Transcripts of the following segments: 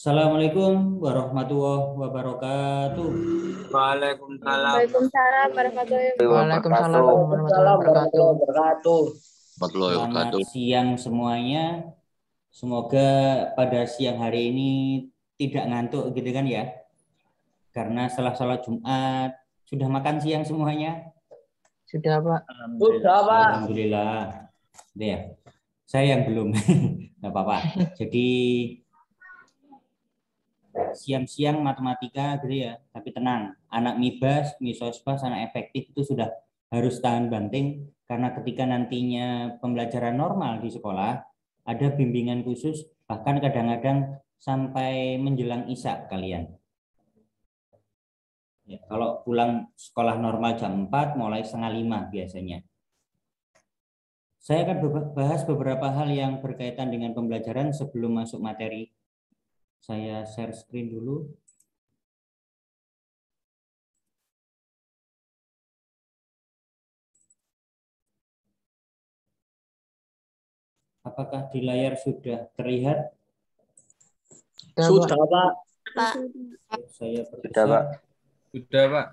Assalamualaikum warahmatullahi wabarakatuh. Waalaikumsalam Waalaikumsalam warahmatullahi Waalaikumsalam wabarakatuh. warahmatullahi wabarakatuh. Selamat siang semuanya. Semoga pada siang hari ini tidak ngantuk gitu kan ya. Karena setelah sholat Jumat sudah makan siang semuanya. Sudah, Pak. Sudah, Pak. Alhamdulillah. Udah ya. Saya yang belum. Nggak apa-apa. Jadi siang-siang matematika gitu ya. Tapi tenang, anak MIBAS, MISOSBAS, anak efektif itu sudah harus tahan banting karena ketika nantinya pembelajaran normal di sekolah ada bimbingan khusus bahkan kadang-kadang sampai menjelang isya kalian. Ya, kalau pulang sekolah normal jam 4 mulai setengah 5 biasanya. Saya akan bahas beberapa hal yang berkaitan dengan pembelajaran sebelum masuk materi. Saya share screen dulu. Apakah di layar sudah terlihat? Sudah, Pak. Saya Sudah, Pak. Sudah, Pak.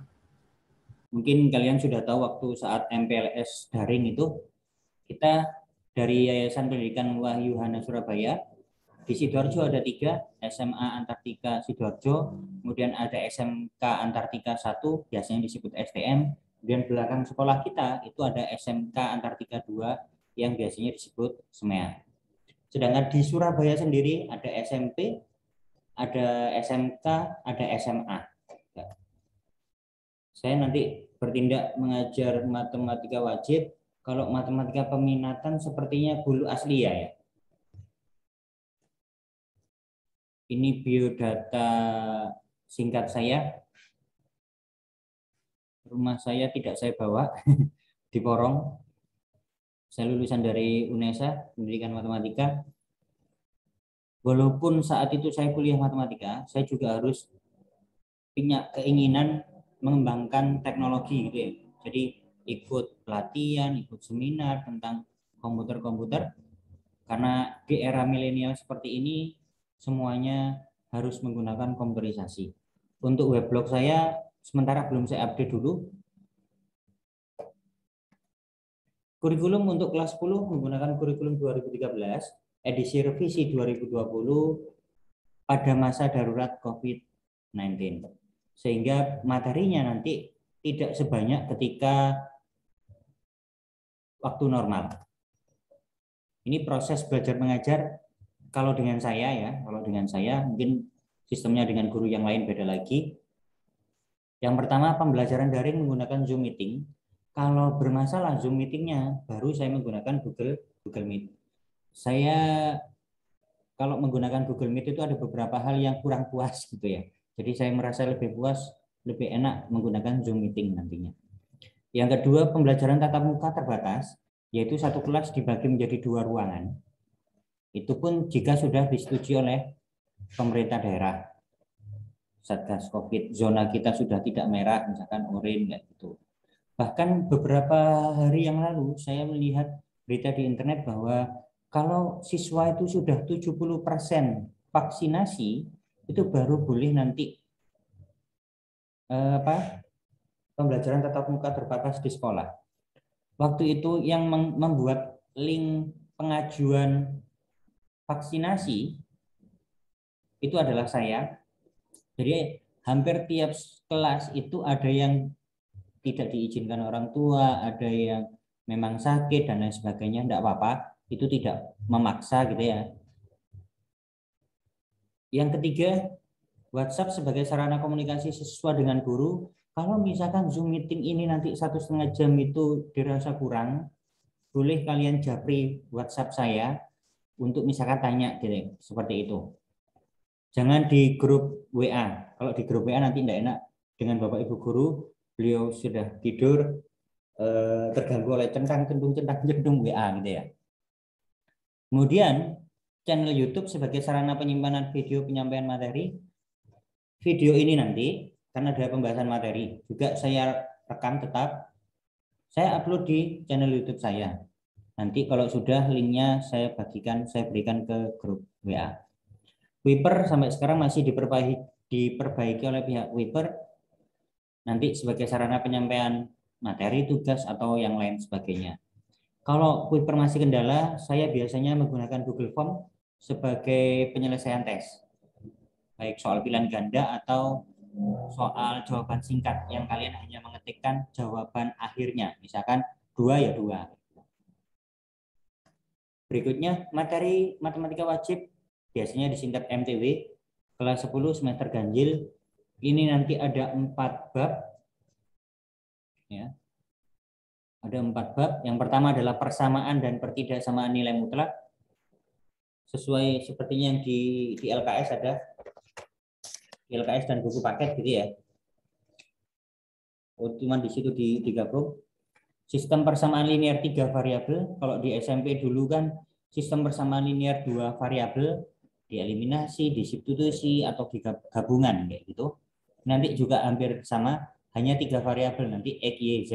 Mungkin kalian sudah tahu waktu saat MPLS daring itu kita dari Yayasan Pendidikan Wahyuhana Surabaya di Sidoarjo ada 3, SMA Antartika Sidoarjo, kemudian ada SMK Antartika 1, biasanya disebut STM, kemudian belakang sekolah kita itu ada SMK Antartika 2 yang biasanya disebut SMEA. Sedangkan di Surabaya sendiri ada SMP, ada SMK, ada SMA. Saya nanti bertindak mengajar matematika wajib. Kalau matematika peminatan sepertinya bulu asli ya. Ini biodata singkat saya. Rumah saya tidak saya bawa di Porong. Saya lulusan dari UNESA, Pendidikan Matematika. Walaupun saat itu saya kuliah matematika, saya juga harus punya keinginan mengembangkan teknologi gitu ya. Jadi ikut pelatihan, ikut seminar tentang komputer-komputer karena di era milenial seperti ini semuanya harus menggunakan komputerisasi. Untuk weblog saya sementara belum saya update dulu. Kurikulum untuk kelas 10 menggunakan kurikulum 2013, edisi revisi 2020 pada masa darurat COVID-19. Sehingga materinya nanti tidak sebanyak ketika waktu normal. Ini proses belajar mengajar kalau dengan saya ya, mungkin sistemnya dengan guru yang lain beda lagi. Yang pertama pembelajaran daring menggunakan Zoom meeting. Kalau bermasalah Zoom meetingnya baru saya menggunakan Google Meet. Saya kalau menggunakan Google Meet itu ada beberapa hal yang kurang puas gitu ya. Jadi saya merasa lebih puas, lebih enak menggunakan Zoom meeting nantinya. Yang kedua, pembelajaran tatap muka terbatas, yaitu satu kelas dibagi menjadi 2 ruangan. Itu pun jika sudah disetujui oleh pemerintah daerah. Satgas COVID, zona kita sudah tidak merah, misalkan oranye kayak gitu. Bahkan beberapa hari yang lalu saya melihat berita di internet bahwa kalau siswa itu sudah 70% vaksinasi, itu baru boleh nanti pembelajaran tatap muka terbatas di sekolah. Waktu itu yang membuat link pengajuan vaksinasi itu adalah saya. Jadi hampir tiap kelas itu ada yang tidak diizinkan orang tua, ada yang memang sakit dan lain sebagainya, tidak apa-apa, itu tidak memaksa gitu ya. Yang ketiga, WhatsApp sebagai sarana komunikasi siswa dengan guru. Kalau misalkan Zoom meeting ini nanti 1,5 jam itu dirasa kurang, boleh kalian japri WhatsApp saya untuk misalkan tanya gitu, seperti itu. Jangan di grup WA. Kalau di grup WA nanti tidak enak dengan Bapak Ibu guru, beliau sudah tidur, terganggu oleh centang-centung WA gitu ya. Kemudian channel YouTube sebagai sarana penyimpanan video penyampaian materi. Video ini nanti karena ada pembahasan materi juga saya rekam tetap, saya upload di channel YouTube saya. Nanti kalau sudah linknya saya bagikan, saya berikan ke grup WA. Wiper sampai sekarang masih diperbaiki oleh pihak Wiper nanti sebagai sarana penyampaian materi, tugas, atau yang lain sebagainya. Kalau Wiper masih kendala, saya biasanya menggunakan Google Form sebagai penyelesaian tes. Baik soal pilihan ganda atau soal jawaban singkat yang kalian hanya mengetikkan jawaban akhirnya. Misalkan 2 ya 2. Berikutnya materi matematika wajib biasanya disingkat MTW kelas 10 semester ganjil. Ini nanti ada 4 bab. Ya. Ada 4 bab. Yang pertama adalah persamaan dan pertidaksamaan nilai mutlak. Sesuai sepertinya yang di LKS ada. Di LKS dan buku paket gitu ya. Cuma di situ digabung. Sistem persamaan linear 3 variabel. Kalau di SMP dulu kan sistem persamaan linear 2 variabel, dieliminasi, disubstitusi atau digabungan kayak gitu. Nanti juga hampir sama, hanya 3 variabel nanti X, Y, Z.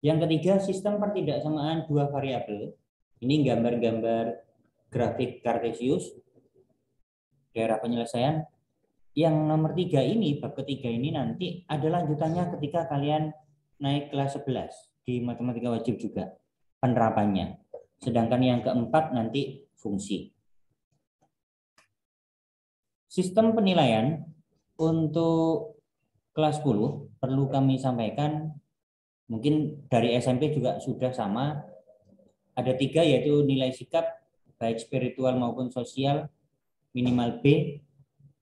Yang ketiga sistem pertidaksamaan 2 variabel. Ini gambar-gambar grafik Cartesius daerah penyelesaian. Yang nomor 3 ini, bab ketiga ini nanti ada lanjutannya ketika kalian naik kelas 11 di matematika wajib juga penerapannya. Sedangkan yang keempat nanti fungsi. Sistem penilaian untuk kelas 10 perlu kami sampaikan, mungkin dari SMP juga sudah sama. Ada 3 yaitu nilai sikap baik spiritual maupun sosial minimal B,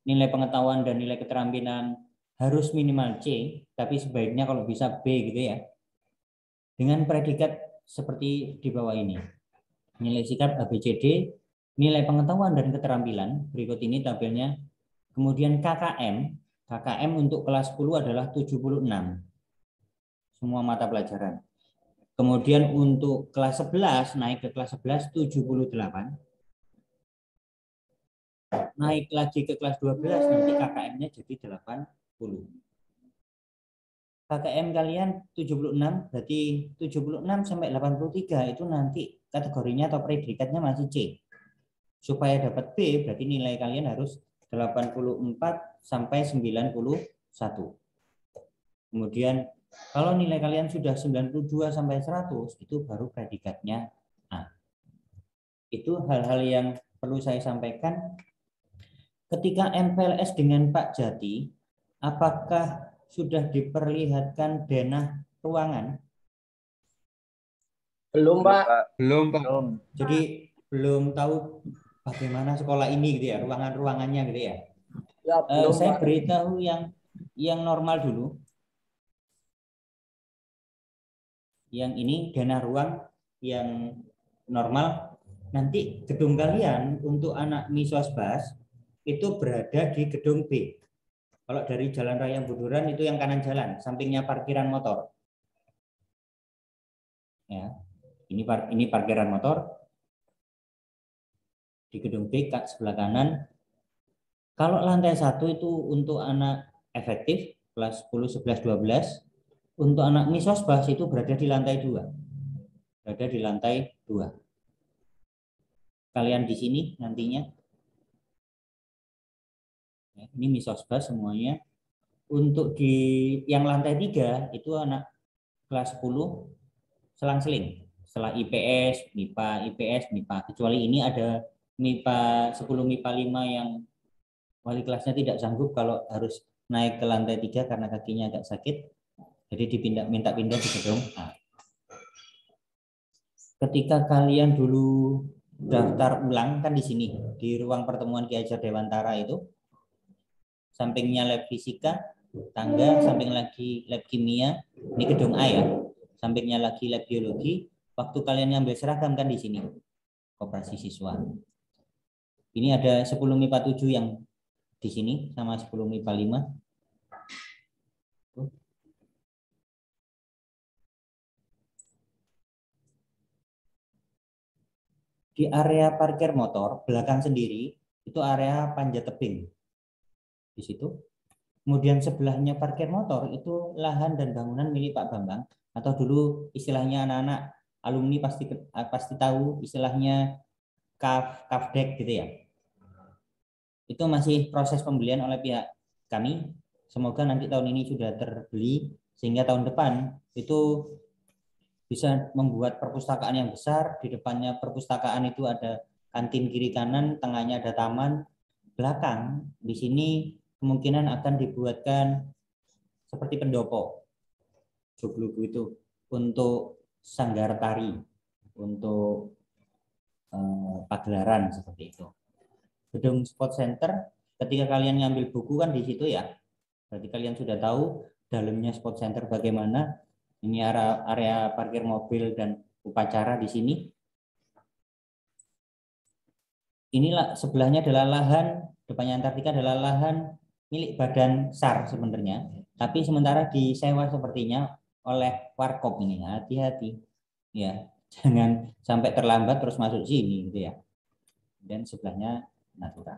nilai pengetahuan dan nilai keterampilan harus minimal C, tapi sebaiknya kalau bisa B gitu ya. Dengan predikat seperti di bawah ini. Nilai sikap ABCD, nilai pengetahuan dan keterampilan, berikut ini tabelnya. Kemudian KKM untuk kelas 10 adalah 76. Semua mata pelajaran. Kemudian untuk kelas 11, naik ke kelas 11, 78. Naik lagi ke kelas 12, nanti KKM-nya jadi 80. KKM kalian 76, berarti 76 sampai 83 itu nanti kategorinya atau predikatnya masih C. Supaya dapat B, berarti nilai kalian harus 84 sampai 91. Kemudian kalau nilai kalian sudah 92 sampai 100, itu baru predikatnya A. Itu hal-hal yang perlu saya sampaikan. Ketika MPLS dengan Pak Jati, apakah sudah diperlihatkan denah ruangan? Belum, Pak. Belum, Pak. Jadi belum tahu bagaimana sekolah ini gitu ya, ruangan-ruangannya gitu ya. Ya, belum, Saya Pak. beritahu yang normal dulu. Yang ini denah ruang yang normal. Nanti gedung kalian untuk anak Miswasbas itu berada di gedung B. Kalau dari Jalan Raya Buduran itu yang kanan jalan, sampingnya parkiran motor. Ya, ini parkiran motor di gedung B sebelah kanan. Kalau lantai 1 itu untuk anak efektif kelas 10, 11, 12. Untuk anak Miswasbas itu berada di lantai 2. Berada di lantai 2. Kalian di sini nantinya. Ini Miswasbas semuanya. Untuk di yang lantai 3 itu anak kelas 10 selang-seling. Setelah IPS, MIPA, IPS, MIPA. Kecuali ini ada MIPA 10, MIPA 5 yang wali kelasnya tidak sanggup kalau harus naik ke lantai 3 karena kakinya agak sakit. Jadi minta pindah di gedung A. Ketika kalian dulu daftar ulang kan di sini di ruang pertemuan Ki Hajar Dewantara itu sampingnya lab fisika, tangga, samping lagi lab kimia, ini gedung A ya. Sampingnya lagi lab biologi. Waktu kalian ngambil seragam kan di sini. Koperasi siswa. Ini ada 10 MIPA 7 yang di sini sama 10 MIPA 5. Di area parkir motor belakang sendiri itu area panjat tebing. Di situ. Kemudian sebelahnya parkir motor itu lahan dan bangunan milik Pak Bambang, atau dulu istilahnya anak-anak alumni pasti tahu istilahnya kafdek gitu ya. Itu masih proses pembelian oleh pihak kami. Semoga nanti tahun ini sudah terbeli sehingga tahun depan itu bisa membuat perpustakaan yang besar. Di depannya perpustakaan itu ada kantin kiri kanan, tengahnya ada taman, belakang di sini kemungkinan akan dibuatkan seperti pendopo, joglugu itu untuk sanggar tari, untuk pagelaran seperti itu. Gedung sport center, ketika kalian ngambil buku kan di situ ya, berarti kalian sudah tahu dalamnya sport center bagaimana. Ini area parkir mobil dan upacara di sini. Inilah sebelahnya adalah lahan, depannya Antartika adalah lahan milik Badan SAR sebenarnya, tapi sementara disewa sepertinya oleh Warkop ini. Hati-hati ya, jangan sampai terlambat terus masuk sini gitu ya. Dan sebelahnya Natura.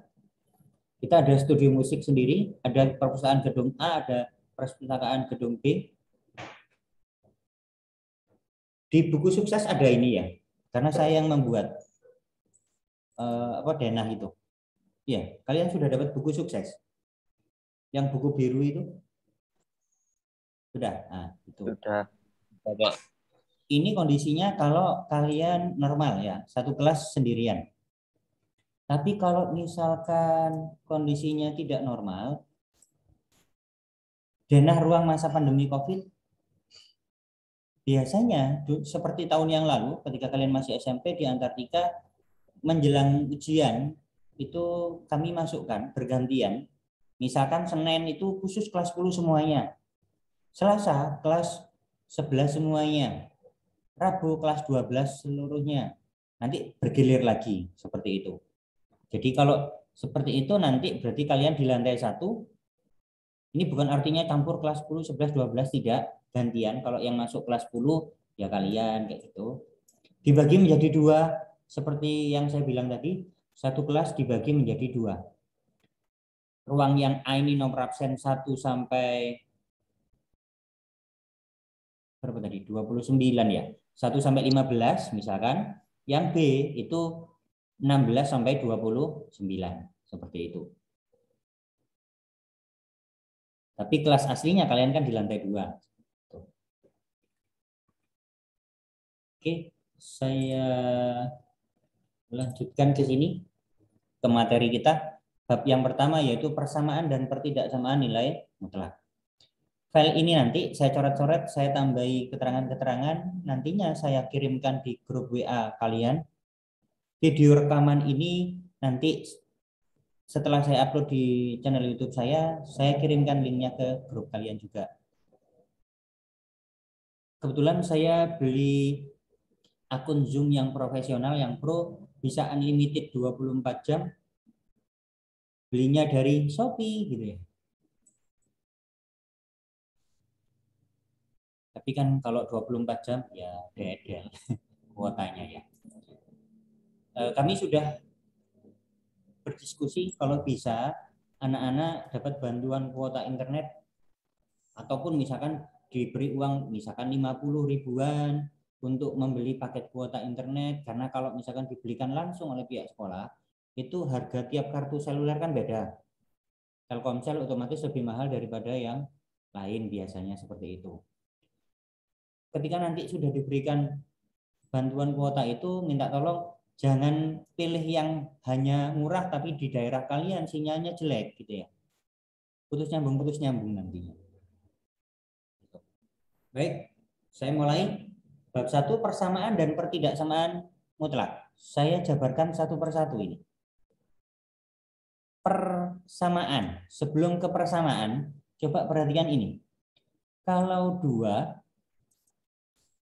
Kita ada studio musik sendiri, ada perpustakaan gedung A, ada perpustakaan gedung B. Di buku sukses ada ini ya, karena saya yang membuat denah itu. Ya, kalian sudah dapat buku sukses. Yang buku biru itu sudah. Nah, itu. Sudah. Ini kondisinya kalau kalian normal ya, satu kelas sendirian. Tapi kalau misalkan kondisinya tidak normal, denah ruang masa pandemi COVID, biasanya seperti tahun yang lalu ketika kalian masih SMP di Antartika menjelang ujian itu kami masukkan bergantian. Misalkan Senin itu khusus kelas 10 semuanya. Selasa kelas 11 semuanya. Rabu kelas 12 seluruhnya. Nanti bergilir lagi seperti itu. Jadi kalau seperti itu nanti berarti kalian di lantai 1. Ini bukan artinya campur kelas 10, 11, 12 tidak. Gantian, kalau yang masuk kelas 10 ya kalian kayak gitu. Dibagi menjadi 2 seperti yang saya bilang tadi, satu kelas dibagi menjadi 2. Ruang yang A ini nomor absen 1 sampai berapa tadi? 29 ya. 1 sampai 15 misalkan, yang B itu 16 sampai 29 seperti itu. Tapi kelas aslinya kalian kan di lantai 2. Oke, saya lanjutkan ke sini, ke materi kita. Bab yang pertama yaitu persamaan dan pertidaksamaan nilai mutlak. File ini nanti saya coret-coret, saya tambahi keterangan-keterangan, nantinya saya kirimkan di grup WA kalian. Video rekaman ini nanti setelah saya upload di channel YouTube saya kirimkan linknya ke grup kalian juga. Kebetulan saya beli akun Zoom yang profesional, yang pro, bisa unlimited 24 jam. Belinya dari Shopee gitu ya. Tapi kan kalau 24 jam ya beda kuotanya ya. Kami sudah berdiskusi kalau bisa anak-anak dapat bantuan kuota internet ataupun misalkan diberi uang misalkan 50 ribuan untuk membeli paket kuota internet, karena kalau misalkan dibelikan langsung oleh pihak sekolah itu harga tiap kartu seluler kan beda. Telkomsel otomatis lebih mahal daripada yang lain biasanya seperti itu. Ketika nanti sudah diberikan bantuan kuota itu, minta tolong jangan pilih yang hanya murah tapi di daerah kalian sinyalnya jelek gitu ya. Putus nyambung nantinya. Baik, saya mulai. Bab 1 persamaan dan pertidaksamaan mutlak. Saya jabarkan satu persatu ini. Persamaan. Sebelum ke persamaan, coba perhatikan ini. Kalau 2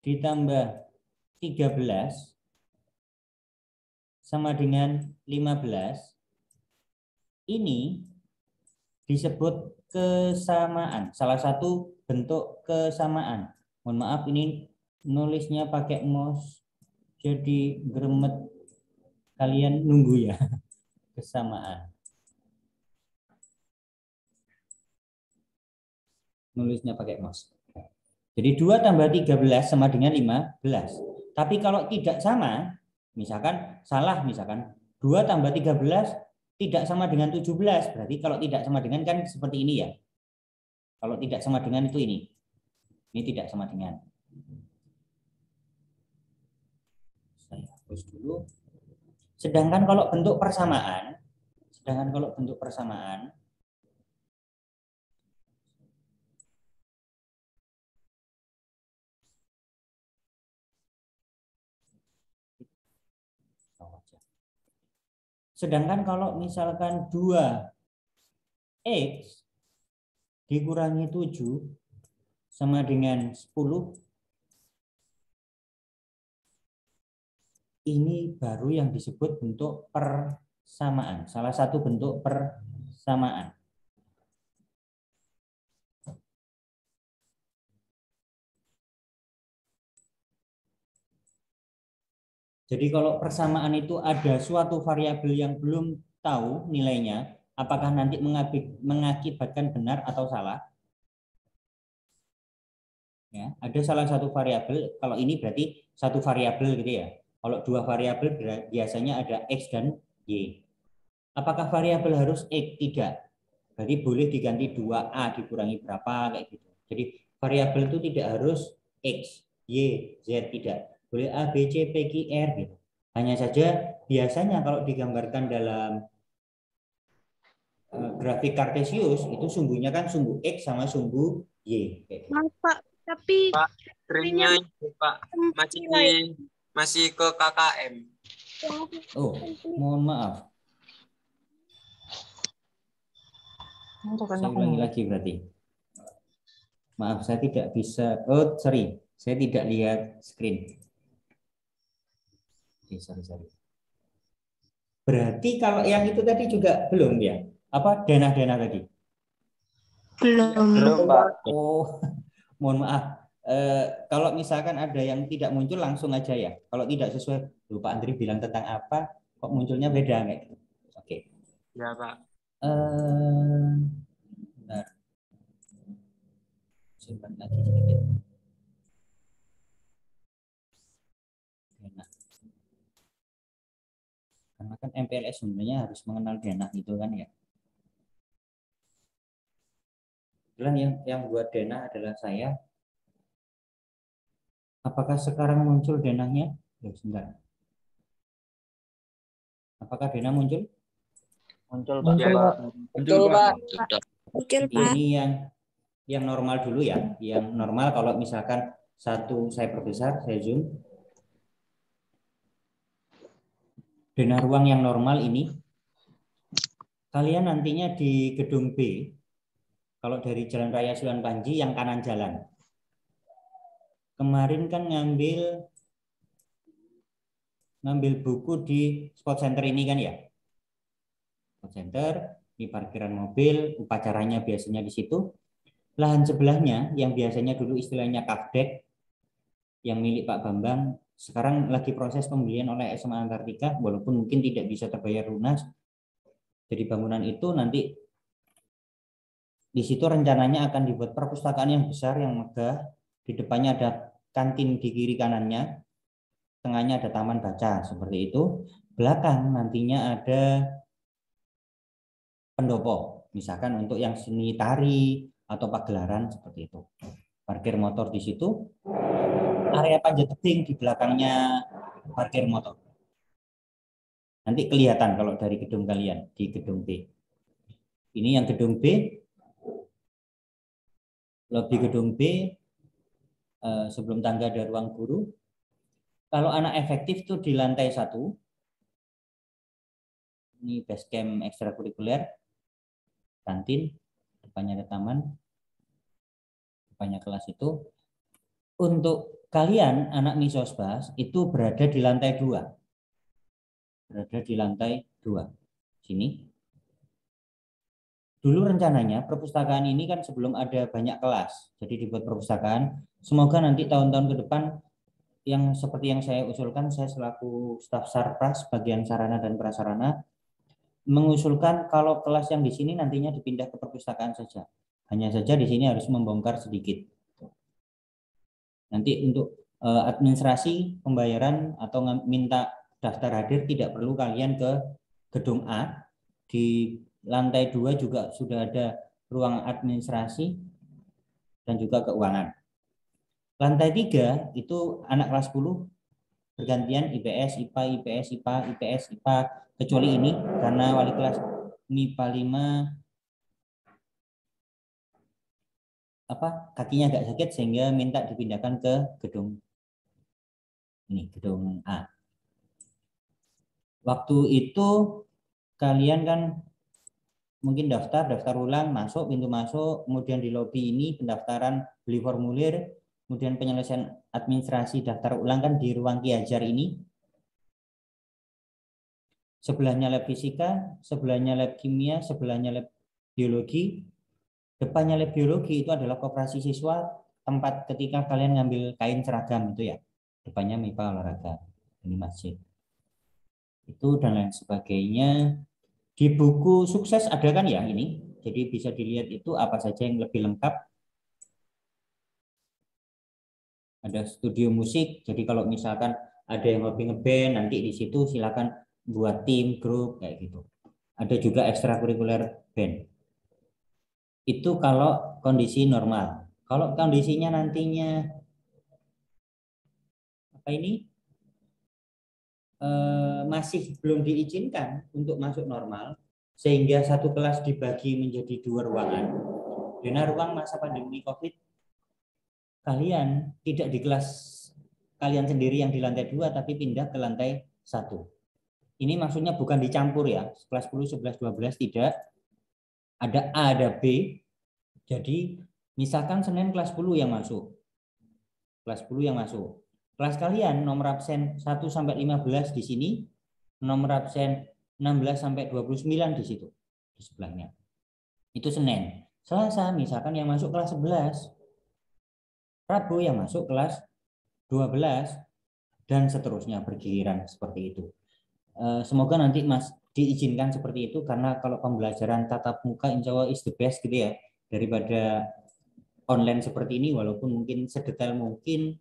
ditambah 13 sama dengan 15, ini disebut kesamaan. Salah satu bentuk kesamaan. Mohon maaf ini nulisnya pakai mouse jadi gremet, kalian nunggu ya. Kesamaan. Nulisnya pakai mouse. Jadi 2 tambah 13 sama dengan 15. Tapi kalau tidak sama, misalkan salah, misalkan 2 tambah 13 tidak sama dengan 17. Berarti kalau tidak sama dengan kan seperti ini ya. Kalau tidak sama dengan itu ini. Ini tidak sama dengan. Saya hapus dulu. Sedangkan kalau bentuk persamaan, kalau misalkan 2x dikurangi 7 sama dengan 10, ini baru yang disebut bentuk persamaan. Salah satu bentuk persamaan. Jadi kalau persamaan itu ada suatu variabel yang belum tahu nilainya, apakah nanti mengakibatkan benar atau salah? Ya, ada salah satu variabel. Kalau ini berarti satu variabel gitu ya. Kalau dua variabel biasanya ada x dan y. Apakah variabel harus x? Tidak. Berarti boleh diganti 2a dikurangi berapa kayak gitu. Jadi variabel itu tidak harus x, y, z, tidak. Boleh a, b, c, p, q, r gitu. Hanya saja biasanya kalau digambarkan dalam grafik kartesius itu sumbunya kan sumbu x sama sumbu y. Kayak gitu. Maaf Pak, tapi Pak, screen-nya Pak masih ke KKM. Oh, mohon maaf. Saya ulangi lagi berarti. Maaf, saya tidak bisa. Oh, sorry. Saya tidak lihat screen. Oke, sorry. Berarti kalau yang itu tadi juga belum ya? Apa denah-denah tadi? belum. Pak. Oh, mohon maaf. Kalau misalkan ada yang tidak muncul langsung aja ya. Kalau tidak sesuai, Pak Andri bilang tentang apa, kok munculnya beda kayak gitu. Oke. Ya, Pak. Bentar. Simpan lagi sedikit. Denah. Karena kan MPLS sebenarnya harus mengenal denah itu kan ya. Kemudian yang buat denah adalah saya. Apakah sekarang muncul denahnya? Sebentar. Apakah denah muncul? Muncul, Pak. Muncul, Pak. Betul, Pak. Muncul Pak. Ini yang normal dulu ya. Yang normal kalau misalkan satu saya perbesar, saya zoom. Denah ruang yang normal ini, kalian nantinya di gedung B, kalau dari Jalan Raya Sulan Panji yang kanan jalan. Kemarin kan ngambil buku di Spot Center ini kan ya. Spot Center, di parkiran mobil, upacaranya biasanya di situ. Lahan sebelahnya yang biasanya dulu istilahnya Kafdek, yang milik Pak Bambang, sekarang lagi proses pembelian oleh SMA Antartika, walaupun mungkin tidak bisa terbayar lunas. Jadi bangunan itu nanti di situ rencananya akan dibuat perpustakaan yang besar, yang megah. Di depannya ada kantin di kiri kanannya, tengahnya ada taman baca seperti itu. Belakang nantinya ada pendopo, misalkan untuk yang seni tari atau pagelaran seperti itu. Parkir motor di situ. Area panjat tebing di belakangnya parkir motor. Nanti kelihatan kalau dari gedung kalian di gedung B. Ini yang gedung B. Lobi gedung B. Sebelum tangga ada ruang guru. Kalau anak efektif itu di lantai 1. Ini base camp ekstrakurikuler. Kantin. Depannya ada taman. Depannya kelas itu. Untuk kalian anak Misosbas itu berada di lantai 2. Berada di lantai 2. Sini. Dulu rencananya perpustakaan ini kan sebelum ada banyak kelas. Jadi dibuat perpustakaan. Semoga nanti tahun-tahun ke depan yang seperti yang saya usulkan, saya selaku staf Sarpras bagian sarana dan prasarana mengusulkan kalau kelas yang di sini nantinya dipindah ke perpustakaan saja. Hanya saja di sini harus membongkar sedikit. Nanti untuk administrasi pembayaran atau minta daftar hadir tidak perlu kalian ke gedung A, Di lantai 2 juga sudah ada ruang administrasi dan juga keuangan. Lantai 3 itu anak kelas 10 bergantian IPS, IPA, IPS, IPA, IPS, IPA, kecuali ini karena wali kelas MIPA 5 kakinya agak sakit sehingga minta dipindahkan ke gedung ini, gedung A. Waktu itu kalian kan mungkin daftar ulang, masuk pintu masuk, kemudian di lobi ini pendaftaran, beli formulir, kemudian penyelesaian administrasi daftar ulang kan di ruang Ki Hajar ini. Sebelahnya lab fisika, sebelahnya lab kimia, sebelahnya lab biologi. Depannya lab biologi itu adalah koperasi siswa, tempat ketika kalian ngambil kain seragam itu ya. Depannya MIPA olahraga, ini masjid. Itu dan lain sebagainya. Di buku sukses ada kan ya ini. Jadi bisa dilihat itu apa saja yang lebih lengkap. Ada studio musik. Jadi kalau misalkan ada yang hobi ngeband, nanti di situ silakan buat tim, grup kayak gitu. Ada juga ekstrakurikuler band. Itu kalau kondisi normal. Kalau kondisinya nantinya apa ini masih belum diizinkan untuk masuk normal, sehingga satu kelas dibagi menjadi 2 ruangan. Karena ruang masa pandemi COVID, kalian tidak di kelas kalian sendiri yang di lantai 2, tapi pindah ke lantai 1. Ini maksudnya bukan dicampur ya, kelas 10, 11, 12 tidak. Ada A, ada B. Jadi misalkan Senin kelas 10 yang masuk. Kelas 10 yang masuk. Kelas kalian nomor absen 1 sampai 15 di sini, nomor absen 16 sampai 29 di situ, di sebelahnya. Itu Senin. Selasa misalkan yang masuk kelas 11. Rabu yang masuk kelas 12 dan seterusnya bergiliran seperti itu. Semoga nanti Mas diizinkan seperti itu karena kalau pembelajaran tatap muka insya Allah is the best gitu ya daripada online seperti ini walaupun mungkin sedetail mungkin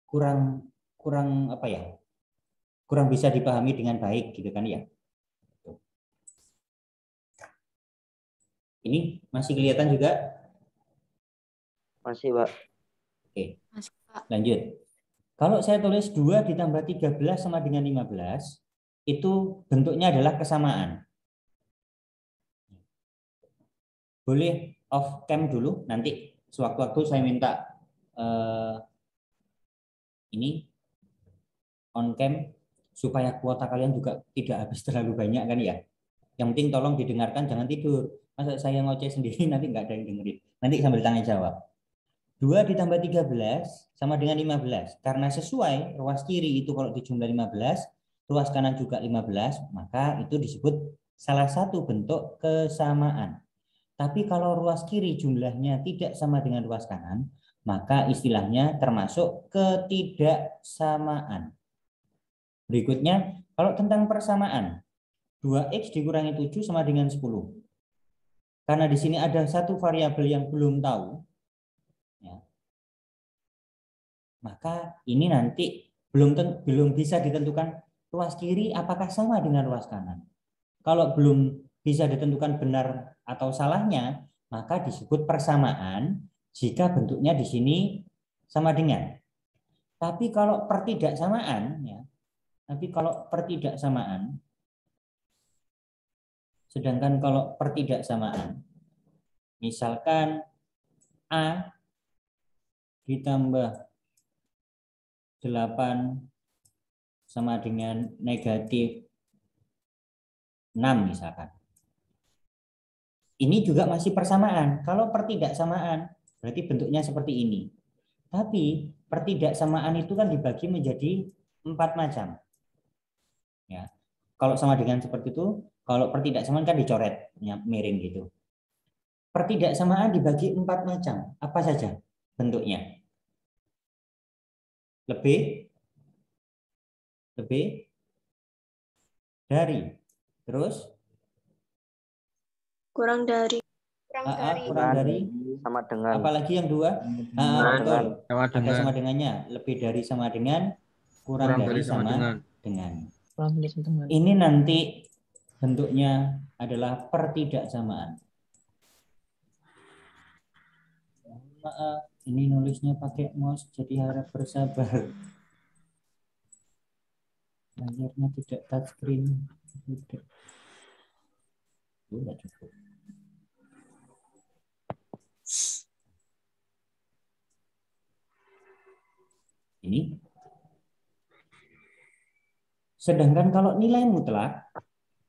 kurang apa ya, kurang bisa dipahami dengan baik gitu kan ya. Ini masih kelihatan juga? Masih, Pak. Oke, lanjut. Kalau saya tulis 2 ditambah 13 sama dengan 15, itu bentuknya adalah kesamaan. Boleh off cam dulu, nanti sewaktu-waktu saya minta ini on cam supaya kuota kalian juga tidak habis terlalu banyak kan ya. Yang penting tolong didengarkan, jangan tidur. Masa saya ngoceh sendiri nanti nggak ada yang dengerin. Nanti sambil tanya jawab. 2 ditambah 13 sama dengan 15. Karena sesuai ruas kiri itu kalau dijumlah 15, ruas kanan juga 15, maka itu disebut salah satu bentuk kesamaan. Tapi kalau ruas kiri jumlahnya tidak sama dengan ruas kanan, maka istilahnya termasuk ketidaksamaan. Berikutnya, kalau tentang persamaan, 2x dikurangi 7 sama dengan 10. Karena di sini ada satu variabel yang belum tahu, ya, maka ini nanti belum bisa ditentukan ruas kiri apakah sama dengan ruas kanan. Kalau belum bisa ditentukan benar atau salahnya, maka disebut persamaan jika bentuknya di sini sama dengan. Tapi kalau pertidaksamaan, ya, sedangkan kalau pertidaksamaan, misalkan A ditambah 8 sama dengan negatif 6 misalkan. Ini juga masih persamaan. Kalau pertidaksamaan, berarti bentuknya seperti ini. Tapi pertidaksamaan itu kan dibagi menjadi 4 macam. Ya. Kalau sama dengan seperti itu, kalau pertidaksamaan kan dicoret, ya, miring gitu. Pertidaksamaan dibagi 4 macam. Apa saja bentuknya? Lebih dari, terus Kurang dari. kurang dari, sama dengan. apalagi yang 2? Betul. Ada sama dengannya, lebih dari sama dengan, kurang dari sama dengan. Ini nanti bentuknya adalah pertidaksamaan. Maaf, ini nulisnya pakai mouse, jadi harap bersabar. Layarnya tidak touchscreen. Tidak. Tidak cukup. Ini. Sedangkan kalau nilai mutlak,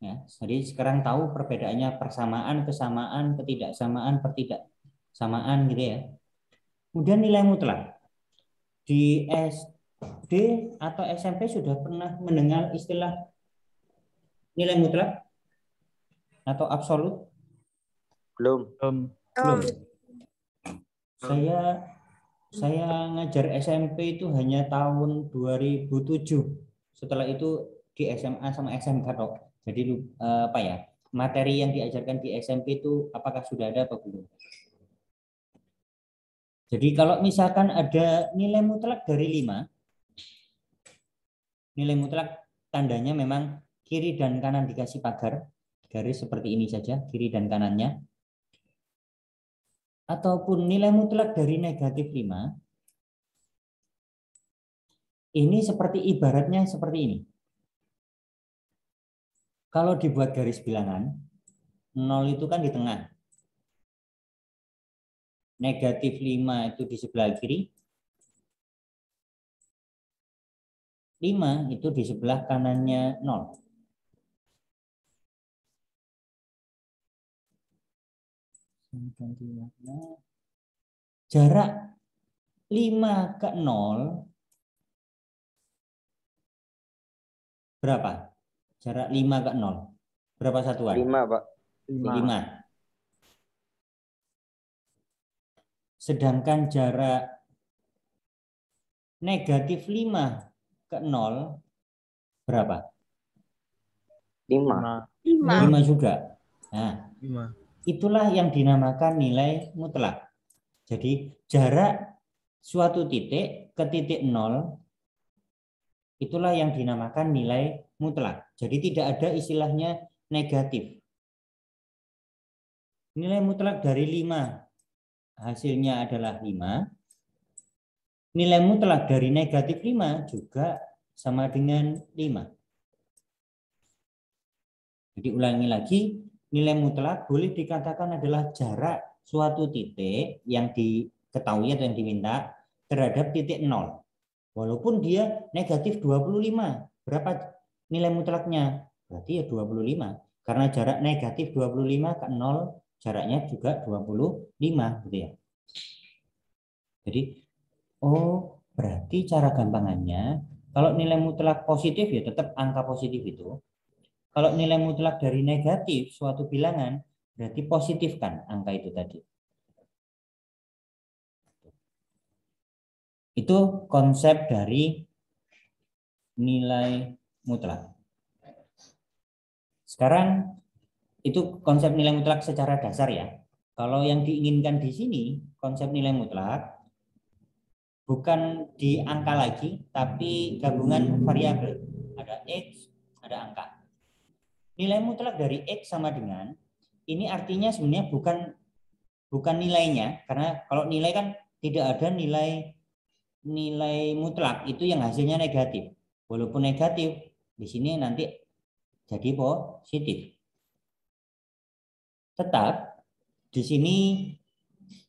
ya, jadi sekarang tahu perbedaannya persamaan, kesamaan, ketidaksamaan, pertidaksamaan gitu ya. Kemudian nilai mutlak. Di SD atau SMP sudah pernah mendengar istilah nilai mutlak atau absolut? Belum. Belum. Saya ngajar SMP itu hanya tahun 2007. Setelah itu di SMA sama SMK toh. Jadi apa ya? Materi yang diajarkan di SMP itu apakah sudah ada atau belum? Jadi kalau misalkan ada nilai mutlak dari 5, nilai mutlak tandanya memang kiri dan kanan dikasih pagar, garis seperti ini saja, kiri dan kanannya. Ataupun nilai mutlak dari negatif 5, ini seperti ibaratnya seperti ini. Kalau dibuat garis bilangan, 0 itu kan di tengah. Negatif 5 itu di sebelah kiri. 5 itu di sebelah kanannya 0. Jarak 5 ke 0 berapa? Jarak 5 ke 0. Berapa satuan? 5, Pak. 5. Sedangkan jarak negatif 5 ke 0 berapa? 5. 5 juga. Nah, 5. itulah yang dinamakan nilai mutlak. Jadi jarak suatu titik ke titik 0 itulah yang dinamakan nilai mutlak. Jadi tidak ada istilahnya negatif. Nilai mutlak dari 5 hasilnya adalah 5. Nilai mutlak dari negatif 5 juga sama dengan 5. Jadi ulangi lagi, nilai mutlak boleh dikatakan adalah jarak suatu titik yang diketahui atau yang diminta terhadap titik 0. Walaupun dia negatif 25. Berapa nilai mutlaknya? Berarti ya 25. Karena jarak negatif 25 ke 0, jaraknya juga 25. Gitu ya. Jadi, berarti cara gampangannya, kalau nilai mutlak positif ya tetap angka positif itu. Kalau nilai mutlak dari negatif suatu bilangan, berarti positifkan angka itu tadi. Itu konsep dari nilai mutlak. Sekarang itu konsep nilai mutlak secara dasar ya. Kalau yang diinginkan di sini, konsep nilai mutlak bukan di angka lagi, tapi gabungan variabel. Ada X, ada angka. Nilai mutlak dari X sama dengan, ini artinya sebenarnya bukan nilainya, karena kalau nilai kan tidak ada nilai mutlak itu yang hasilnya negatif. Walaupun negatif, di sini nanti jadi positif. Tetap di sini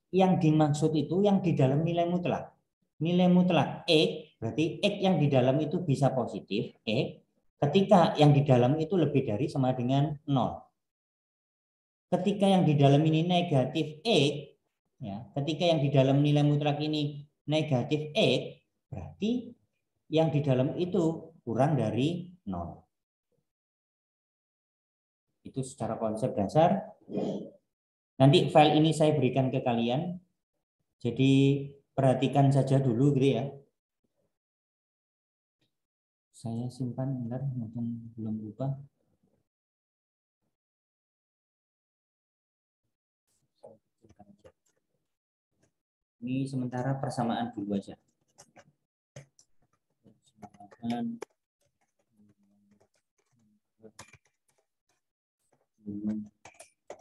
yang dimaksud itu yang di dalam nilai mutlak. Nilai mutlak X, berarti X yang di dalam itu bisa positif, X, ketika yang di dalam itu lebih dari sama dengan 0. Ketika yang di dalam ini negatif X, ya, ketika yang di dalam nilai mutlak ini negatif X, berarti yang di dalam itu kurang dari 0. Itu secara konsep dasar. Nanti file ini saya berikan ke kalian. Jadi perhatikan saja dulu gitu ya. Saya simpan bentar, mungkin belum lupa. Ini sementara persamaan dulu aja.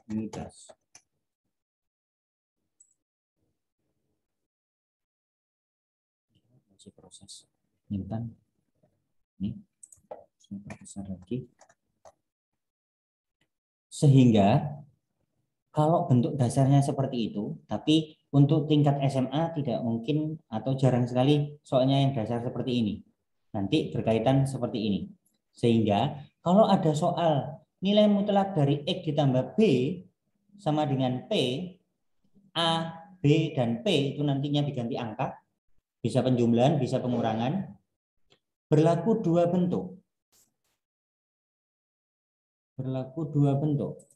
unitas. Masih proses Newton. Ini saya perbesar lagi. Sehingga kalau bentuk dasarnya seperti itu, tapi untuk tingkat SMA tidak mungkin atau jarang sekali soalnya yang dasar seperti ini. Nanti berkaitan seperti ini. Sehingga kalau ada soal nilai mutlak dari X ditambah B sama dengan P, A, B, dan P itu nantinya diganti angka, bisa penjumlahan, bisa pengurangan, berlaku dua bentuk. Berlaku dua bentuk.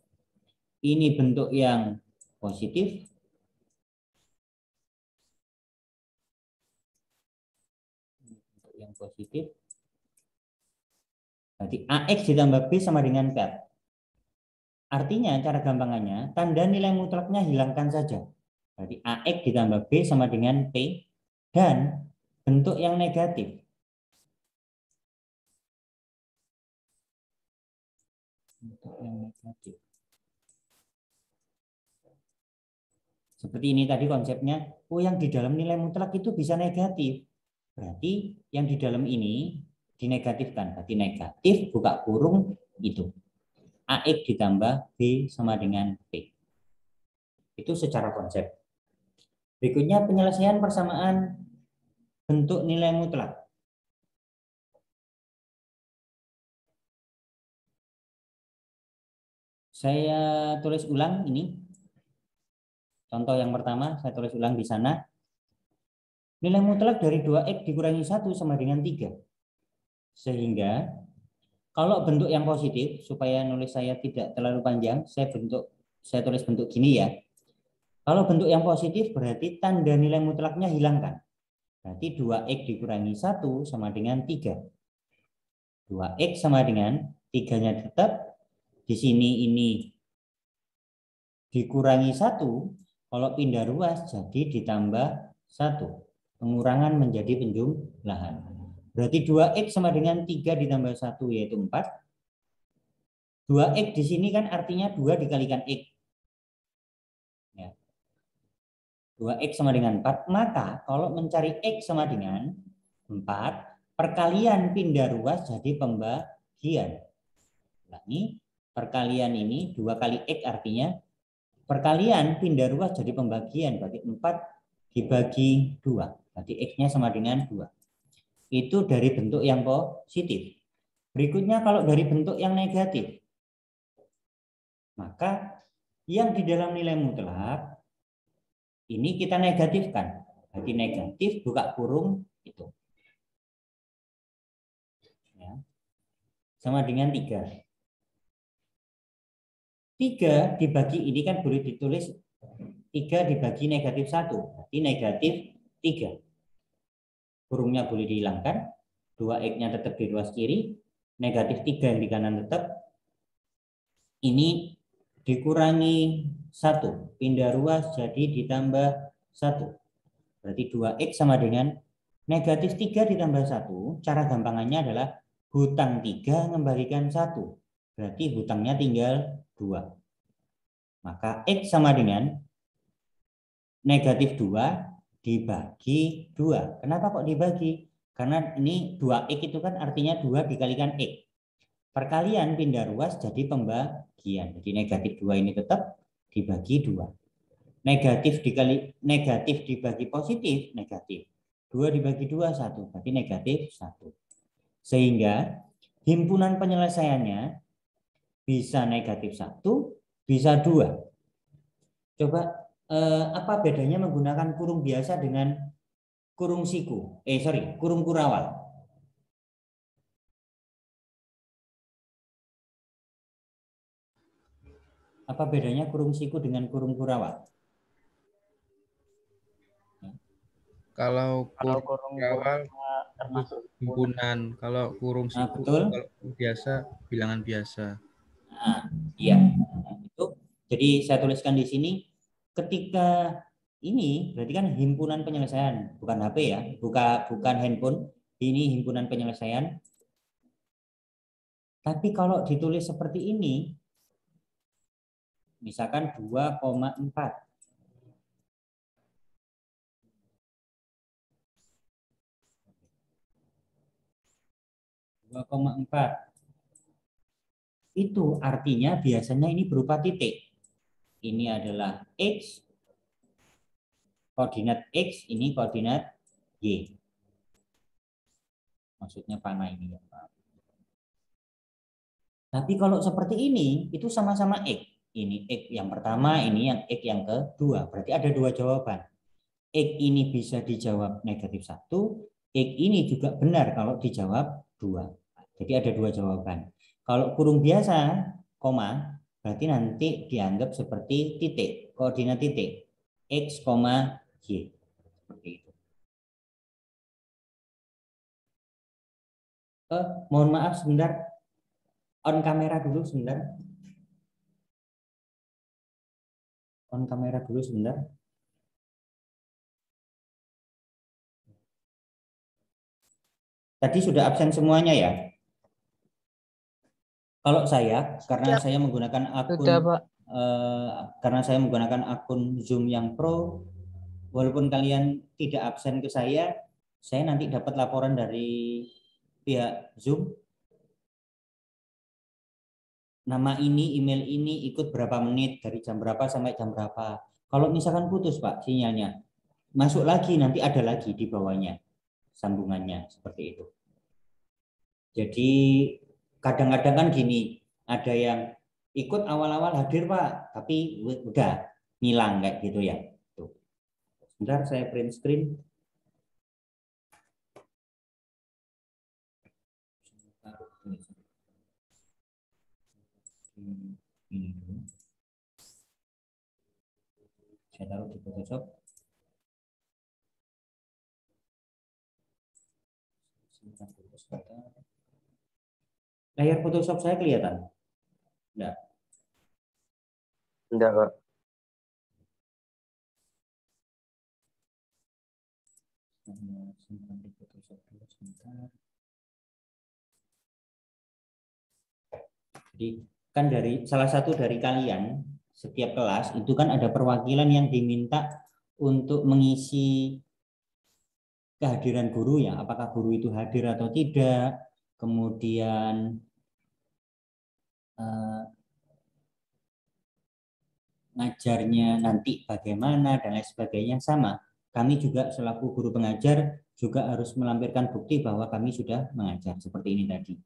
Ini bentuk yang positif, bentuk yang positif. Berarti AX ditambah B sama dengan P. Artinya cara gampangannya tanda nilai mutlaknya hilangkan saja. Berarti AX ditambah B sama dengan P dan bentuk yang negatif. Bentuk yang negatif. Seperti ini tadi konsepnya, oh yang di dalam nilai mutlak itu bisa negatif. Berarti yang di dalam ini dinegatifkan. Berarti negatif buka kurung itu. AX ditambah B sama dengan P. Itu secara konsep. Berikutnya penyelesaian persamaan bentuk nilai mutlak. Saya tulis ulang ini. Contoh yang pertama, saya tulis ulang di sana. Nilai mutlak dari 2X dikurangi 1 sama dengan 3. Sehingga, kalau bentuk yang positif, supaya nulis saya tidak terlalu panjang, saya tulis bentuk gini ya. Kalau bentuk yang positif berarti tanda nilai mutlaknya hilangkan. Berarti 2X dikurangi 1 sama dengan 3. 2X sama dengan 3-nya tetap. Di sini ini dikurangi 1. Kalau pindah ruas jadi ditambah 1. Pengurangan menjadi penjumlahan. Berarti 2X sama dengan 3 ditambah 1 yaitu 4. 2X di sini kan artinya 2 dikalikan X. Ya. 2X sama dengan 4. Maka kalau mencari X sama dengan 4, perkalian pindah ruas jadi pembagian. Nah, ini perkalian ini 2 kali X artinya perkalian pindah ruas jadi pembagian, berarti 4 dibagi 2. Berarti X-nya sama dengan 2. Itu dari bentuk yang positif. Berikutnya kalau dari bentuk yang negatif. Maka yang di dalam nilai mutlak ini kita negatifkan. Berarti negatif buka kurung itu. Ya. Sama dengan 3. 3 dibagi ini kan boleh ditulis 3 dibagi negatif 1. Berarti negatif 3. Kurungnya boleh dihilangkan. 2X-nya tetap di ruas kiri. Negatif 3 yang di kanan tetap. Ini dikurangi 1. Pindah ruas jadi ditambah 1. Berarti 2X sama dengan negatif 3 ditambah 1. Cara gampangannya adalah hutang 3 mengembalikan 1. Berarti hutangnya tinggal 2. Maka X sama dengan negatif 2 dibagi 2. Kenapa kok dibagi? Karena ini 2X itu kan artinya 2 dikalikan X. Perkalian pindah ruas jadi pembagian. Jadi negatif 2 ini tetap dibagi 2. Negatif dibagi positif, negatif. 2 dibagi 2, 1. Berarti negatif 1. Sehingga himpunan penyelesaiannya bisa negatif 1, bisa 2. Coba apa bedanya menggunakan kurung biasa dengan kurung siku? Kurung kurawal. Apa bedanya kurung siku dengan kurung kurawal? Kalau kurung kurung termasuk himpunan, kalau kurung Nah, siku, betul. kalau biasa bilangan biasa. Nah, iya. Itu. Jadi saya tuliskan di sini ketika ini berarti kan himpunan penyelesaian, bukan HP ya, bukan handphone. Ini himpunan penyelesaian. Tapi kalau ditulis seperti ini, Misalkan 2,4. 2,4. Itu artinya biasanya ini berupa titik. Ini adalah X, koordinat X, ini koordinat Y. Maksudnya panah ini ya Pak. Tapi kalau seperti ini, itu sama-sama X. Ini X yang pertama, ini yang X yang kedua. Berarti ada dua jawaban. X ini bisa dijawab negatif 1, X ini juga benar kalau dijawab 2. Jadi ada dua jawaban. Kalau kurung biasa, koma, berarti nanti dianggap seperti titik, koordinat titik. X, Y. Seperti itu. Mohon maaf sebentar. On kamera dulu sebentar. On kamera dulu sebentar. Tadi sudah absen semuanya ya? Kalau saya, karena saya menggunakan akun, Sudah, Pak. karena saya menggunakan akun Zoom yang Pro, walaupun kalian tidak absen ke saya nanti dapat laporan dari pihak Zoom. Nama ini, email ini ikut berapa menit, dari jam berapa sampai jam berapa. Kalau misalkan putus Pak sinyalnya, masuk lagi, nanti ada lagi di bawahnya sambungannya, seperti itu. Jadi kadang-kadang kan gini, ada yang ikut awal-awal hadir Pak, tapi udah ngilang kayak gitu ya. Tuh. Sebentar saya print screen. Ini dulu. Saya taruh di Photoshop. Layar Photoshop saya kelihatan? Enggak. Enggak, Pak. Simpan di Photoshop dulu sebentar. Jadi kan dari salah satu dari kalian setiap kelas itu kan ada perwakilan yang diminta untuk mengisi kehadiran guru ya, apakah guru itu hadir atau tidak, kemudian ngajarnya nanti bagaimana dan lain sebagainya sama. Kami juga selaku guru pengajar juga harus melampirkan bukti bahwa kami sudah mengajar seperti ini tadi.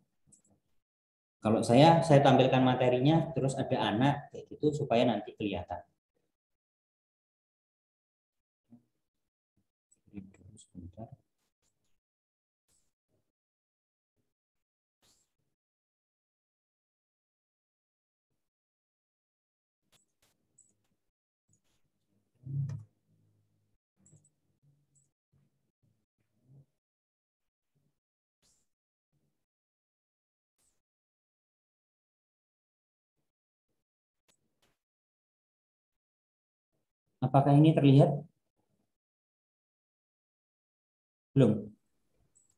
Kalau saya tampilkan materinya, terus ada anak kayak gitu supaya nanti kelihatan. Sebentar. Apakah ini terlihat? Belum.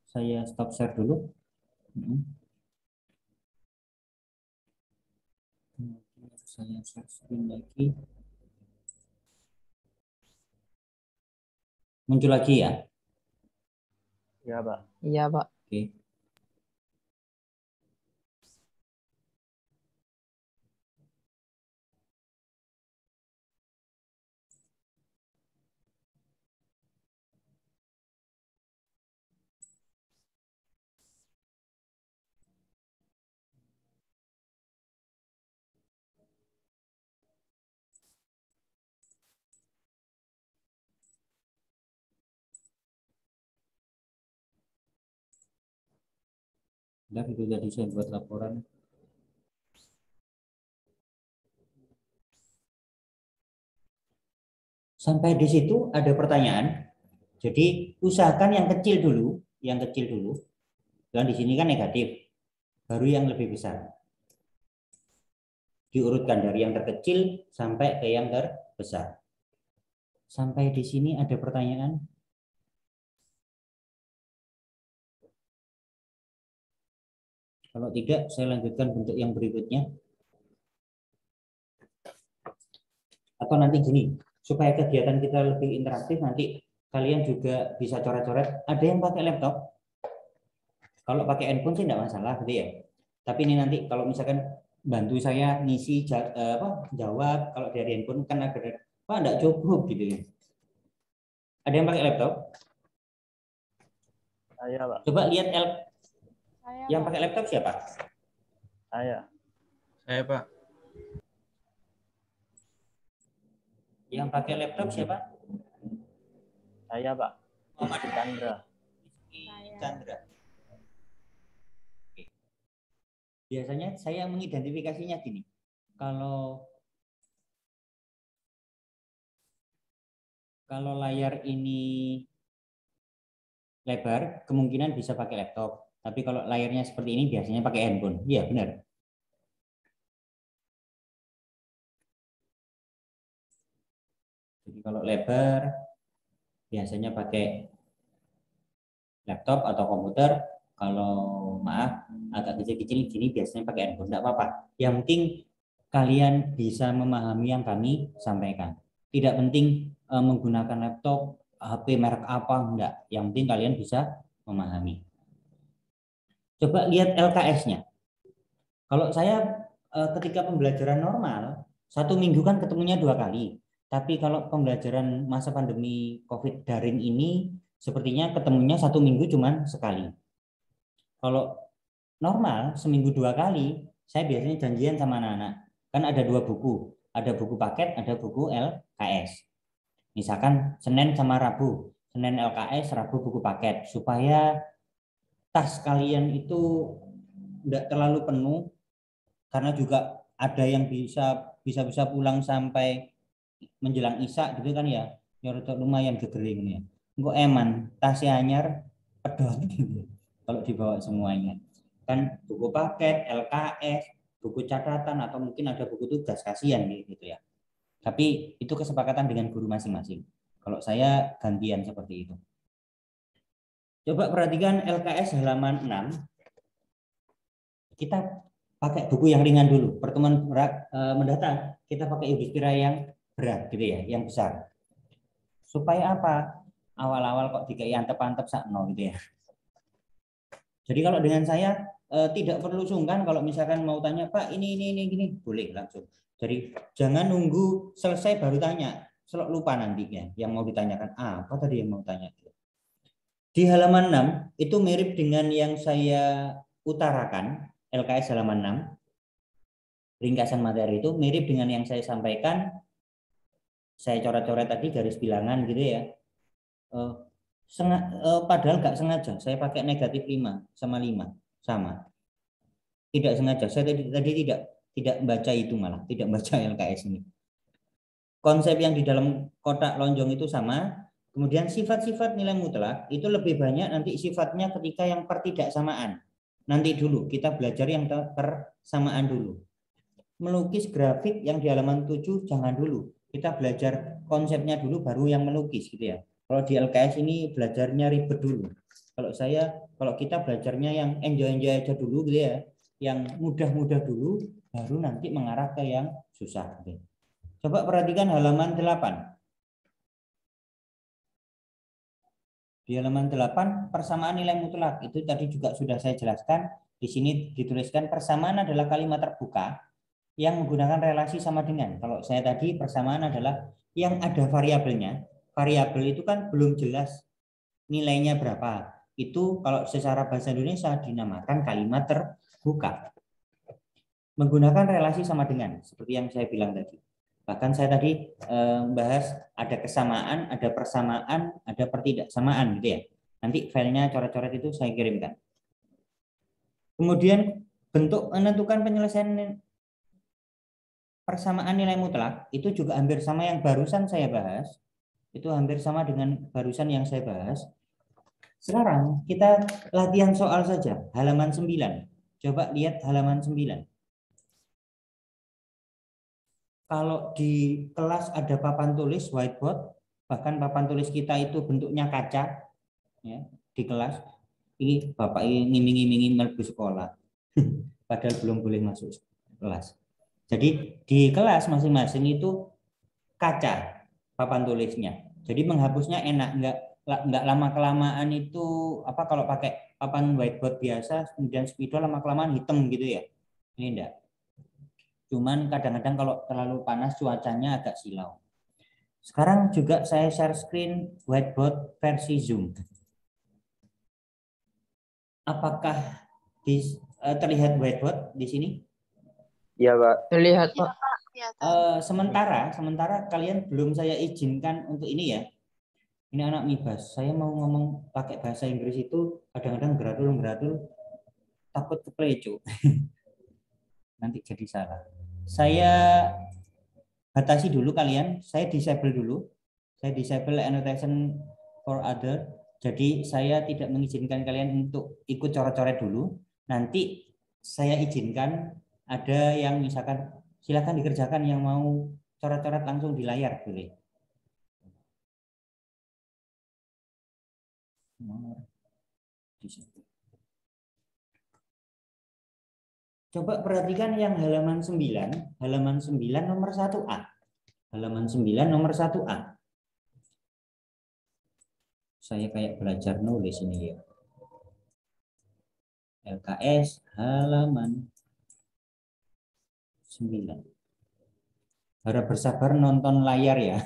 Saya stop share dulu. Saya share screen lagi. Muncul lagi ya? Iya, Pak. Iya, Pak. Oke. Bentar, itu tadi saya buat laporan. Sampai di situ ada pertanyaan. Jadi usahakan yang kecil dulu, yang kecil dulu. Dan di sini kan negatif, baru yang lebih besar. Diurutkan dari yang terkecil sampai ke yang terbesar. Sampai di sini ada pertanyaan? Kalau tidak, saya lanjutkan bentuk yang berikutnya. Atau nanti gini, supaya kegiatan kita lebih interaktif, nanti kalian juga bisa coret-coret. Ada yang pakai laptop, kalau pakai handphone sih tidak masalah gitu ya. Tapi ini nanti kalau misalkan bantu saya ngisi jawab, kalau dari handphone kan ada enggak cukup gitu ya. Ada yang pakai laptop? Saya, Pak. Coba lihat Saya, yang Pak. pakai laptop siapa? Saya. Saya, Pak. Yang pakai laptop siapa? Saya, Pak. Muhammad Chandra. Chandra. Oke. Biasanya saya mengidentifikasinya gini. Kalau layar ini lebar, kemungkinan bisa pakai laptop. Tapi kalau layarnya seperti ini, biasanya pakai handphone. Iya, benar. Jadi kalau lebar, biasanya pakai laptop atau komputer. Kalau maaf, agak kecil-kecil gini, biasanya pakai handphone. Tidak apa-apa. Yang penting kalian bisa memahami yang kami sampaikan. Tidak penting menggunakan laptop, HP merek apa, enggak. Yang penting kalian bisa memahami. Coba lihat LKS-nya. Kalau saya ketika pembelajaran normal, 1 minggu kan ketemunya 2 kali. Tapi kalau pembelajaran masa pandemi COVID daring ini, sepertinya ketemunya 1 minggu cuma sekali. Kalau normal, seminggu 2 kali, saya biasanya janjian sama anak-anak. Kan ada 2 buku. Ada buku paket, ada buku LKS. Misalkan Senin sama Rabu. Senin LKS, Rabu buku paket. Supaya tas kalian itu tidak terlalu penuh, karena juga ada yang bisa pulang sampai menjelang Isya gitu kan ya. Ya lumayan gegering ya. Engko eman tasnya anyar pedot gitu. Kalau dibawa semuanya. Kan buku paket, LKS, buku catatan atau mungkin ada buku tugas, kasihan gitu ya. Tapi itu kesepakatan dengan guru masing-masing. Kalau saya gantian seperti itu. Coba perhatikan LKS halaman 6. Kita pakai buku yang ringan dulu. Pertemuan mendatang kita pakai Yudhistira yang berat gitu ya, yang besar. Supaya apa? Awal-awal kok dikai antep-antep sakno gitu ya. Jadi kalau dengan saya tidak perlu sungkan kalau misalkan mau tanya, Pak ini gini, boleh langsung. Jadi jangan nunggu selesai baru tanya, selok lupa nanti ya yang mau ditanyakan apa tadi yang mau tanya. Di halaman 6 itu mirip dengan yang saya utarakan, LKS halaman 6. Ringkasan materi itu mirip dengan yang saya sampaikan. Saya coret-coret tadi garis bilangan gitu ya. Padahal nggak sengaja saya pakai negatif 5 sama 5 sama. Tidak sengaja saya tadi tidak membaca itu, malah tidak membaca LKS ini. Konsep yang di dalam kotak lonjong itu sama. Kemudian sifat-sifat nilai mutlak itu lebih banyak nanti sifatnya ketika yang pertidaksamaan. Nanti dulu kita belajar yang persamaan dulu. Melukis grafik yang di halaman 7 jangan dulu. Kita belajar konsepnya dulu baru yang melukis gitu ya. Kalau di LKS ini belajarnya ribet dulu. Kalau kita belajarnya yang enjoy aja dulu gitu ya. Yang mudah-mudah dulu baru nanti mengarah ke yang susah gitu. Coba perhatikan halaman 8. Di halaman 8 persamaan nilai mutlak itu tadi juga sudah saya jelaskan. Di sini dituliskan persamaan adalah kalimat terbuka yang menggunakan relasi sama dengan. Kalau saya tadi persamaan adalah yang ada variabelnya. Variabel itu kan belum jelas nilainya berapa. Itu kalau secara bahasa Indonesia dinamakan kalimat terbuka. Menggunakan relasi sama dengan, seperti yang saya bilang tadi. Bahkan saya tadi bahas ada kesamaan, ada persamaan, ada pertidaksamaan gitu ya. Nanti filenya coret-coret itu saya kirimkan. Kemudian bentuk menentukan penyelesaian persamaan nilai mutlak itu juga hampir sama yang barusan saya bahas. Itu hampir sama dengan barusan yang saya bahas. Sekarang kita latihan soal saja, halaman 9. Coba lihat halaman 9. Kalau di kelas ada papan tulis whiteboard, bahkan papan tulis kita itu bentuknya kaca, ya, di kelas. Ini Bapak ngiming-ngimingi mlebu sekolah, padahal belum boleh masuk kelas. Jadi di kelas masing-masing itu kaca papan tulisnya. Jadi menghapusnya enak, nggak lama kelamaan itu apa kalau pakai papan whiteboard biasa kemudian spidol lama kelamaan hitam gitu ya. Ini enggak. Cuman kadang-kadang kalau terlalu panas cuacanya agak silau. Sekarang juga saya share screen whiteboard versi Zoom. Apakah terlihat whiteboard di sini? Iya, Pak. Terlihat, Pak. Sementara kalian belum saya izinkan untuk ini ya. Ini anak MIBAS. Saya mau ngomong pakai bahasa Inggris itu kadang-kadang beradul takut keplecu. Nanti jadi salah. Saya batasi dulu kalian. Saya disable dulu. Saya disable annotation for other. Jadi saya tidak mengizinkan kalian untuk ikut coret-coret dulu. Nanti saya izinkan ada yang misalkan silakan dikerjakan yang mau coret-coret langsung di layar boleh. Coba perhatikan yang halaman 9 nomor 1A. Halaman 9 nomor 1A. Saya kayak belajar nulis ini ya. LKS halaman 9. Harap bersabar nonton layar ya.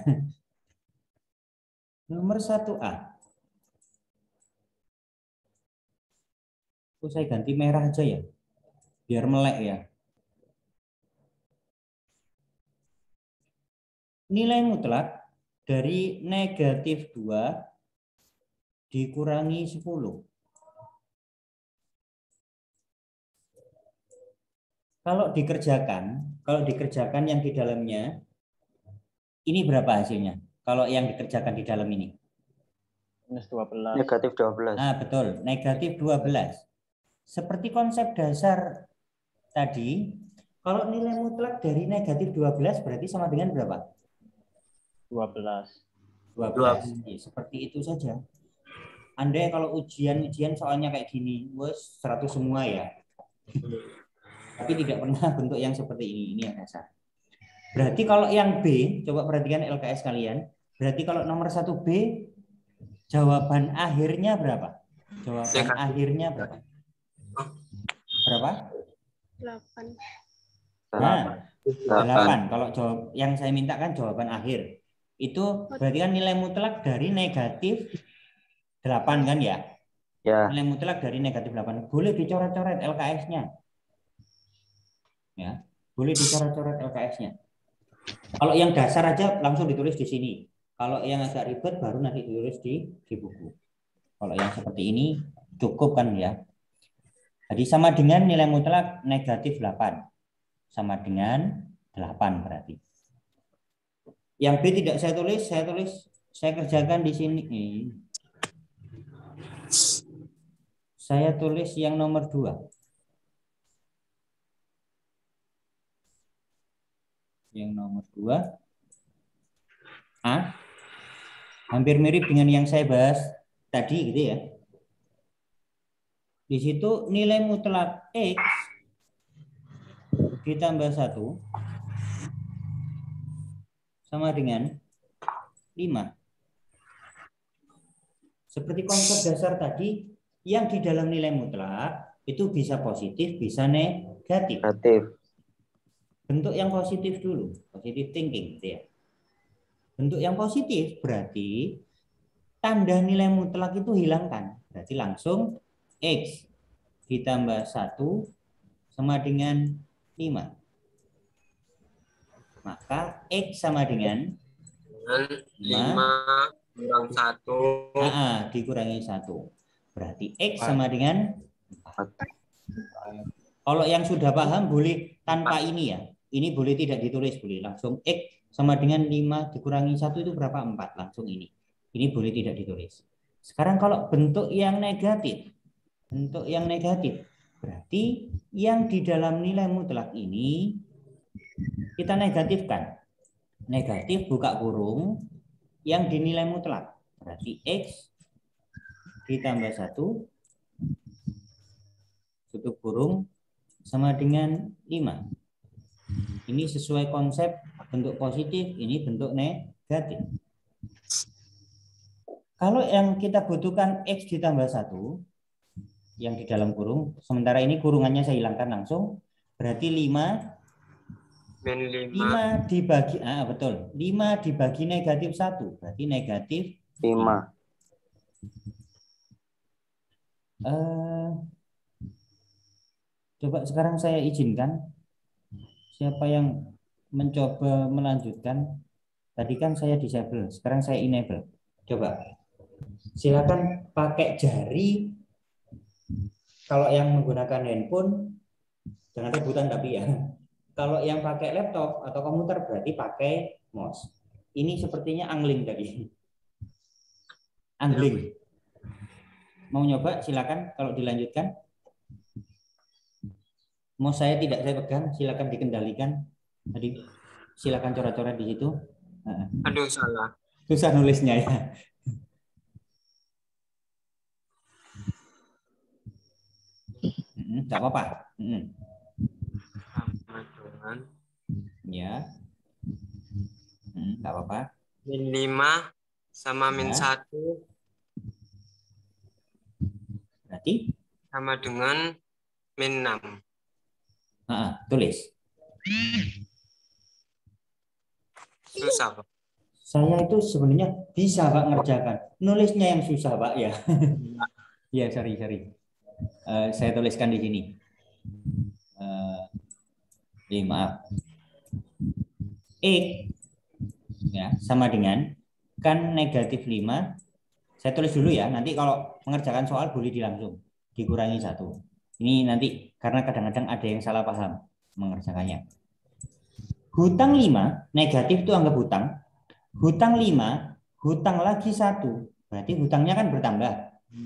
Nomor 1A. Saya ganti merah aja ya. Biar melek ya. Nilai mutlak dari negatif 2 dikurangi 10. Kalau dikerjakan yang di dalamnya, ini berapa hasilnya? Kalau yang dikerjakan di dalam ini? Minus 12. Negatif 12. Ah, betul, negatif 12. Seperti konsep dasar tadi, kalau nilai mutlak dari negatif 12 berarti sama dengan berapa? 12. 12. Ya, seperti itu saja. Andai kalau ujian soalnya kayak gini, wes 100 semua ya. Tapi tidak pernah bentuk yang seperti ini yang dasar. Berarti kalau yang B, coba perhatikan LKS kalian. Berarti kalau nomor 1B, jawaban akhirnya berapa? Jawaban akhirnya berapa? Berapa? 8. Nah, 8. Kalau jawab yang saya minta kan jawaban akhir. Itu berarti kan nilai mutlak dari negatif 8 kan ya? Ya. Nilai mutlak dari negatif 8. Boleh dicoret-coret LKS-nya. Ya, boleh dicoret-coret LKS-nya. Kalau yang dasar aja langsung ditulis di sini. Kalau yang agak ribet baru nanti ditulis di buku. Kalau yang seperti ini cukup kan ya. Jadi sama dengan nilai mutlak negatif 8. Sama dengan 8 berarti. Yang B tidak saya kerjakan di sini. Saya tulis yang nomor 2. Yang nomor 2. A. Hampir mirip dengan yang saya bahas tadi gitu ya. Di situ nilai mutlak X ditambah 1 sama dengan 5. Seperti konsep dasar tadi, yang di dalam nilai mutlak itu bisa positif, bisa negatif. Bentuk yang positif dulu, positive thinking gitu ya. Bentuk yang positif berarti tanda nilai mutlak itu hilangkan. Berarti langsung X ditambah 1 sama dengan 5. Maka X sama dengan 5 kurang 1. Dikurangi 1. Berarti X sama dengan 4. Kalau yang sudah paham boleh tanpa ini ya. Ini boleh tidak ditulis, boleh langsung X sama dengan 5 dikurangi 1 itu berapa? 4. Langsung ini. Ini boleh tidak ditulis. Sekarang kalau bentuk yang negatif. Bentuk yang negatif. Berarti yang di dalam nilai mutlak ini kita negatifkan. Negatif buka kurung yang dinilai mutlak. Berarti X ditambah 1 tutup kurung sama dengan 5. Ini sesuai konsep bentuk positif, ini bentuk negatif. Kalau yang kita butuhkan X ditambah 1, yang di dalam kurung, sementara ini kurungannya saya hilangkan langsung, berarti 5 min 5 dibagi, betul, 5 dibagi negatif 1, berarti negatif 5. Coba sekarang saya izinkan, siapa yang mencoba melanjutkan? Tadi kan saya disable, sekarang saya enable. Coba, silakan pakai jari. Kalau yang menggunakan handphone, jangan rebutan tapi ya. Kalau yang pakai laptop atau komputer berarti pakai mouse. Ini sepertinya angling tadi. Angling. Mau nyoba silakan kalau dilanjutkan. Mouse saya tidak saya pegang, silakan dikendalikan. Tadi silakan coret-coret di situ. Aduh, salah. Susah nulisnya ya. Enggak apa-apa. Sama dengan Ya. Enggak apa-apa. min 5 sama min Ya. 1 Berarti sama dengan min 6. tulis. Susah, Pak. Saya itu sebenarnya bisa Pak ngerjakan. Nulisnya yang susah Pak ya. Ya, sorry. Saya tuliskan di sini. Maaf. X ya sama dengan kan negatif 5. Saya tulis dulu ya. Nanti kalau mengerjakan soal boleh dilangsung dikurangi 1. Ini nanti karena kadang-kadang ada yang salah paham mengerjakannya. Hutang 5 negatif itu anggap hutang. Hutang 5, hutang lagi 1. Berarti hutangnya kan bertambah.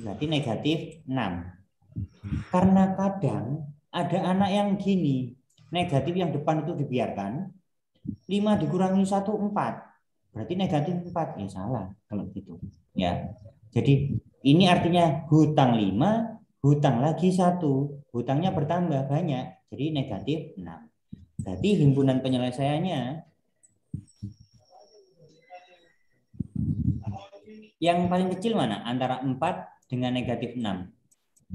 Berarti negatif 6. Karena kadang ada anak yang gini, negatif yang depan itu dibiarkan, 5 dikurangi 1, 4. Berarti negatif 4. Ya salah kalau gitu. Ya. Jadi ini artinya hutang 5, hutang lagi 1. Hutangnya bertambah banyak. Jadi negatif 6. Berarti himpunan penyelesaiannya yang paling kecil mana? Antara 4 dengan negatif 6.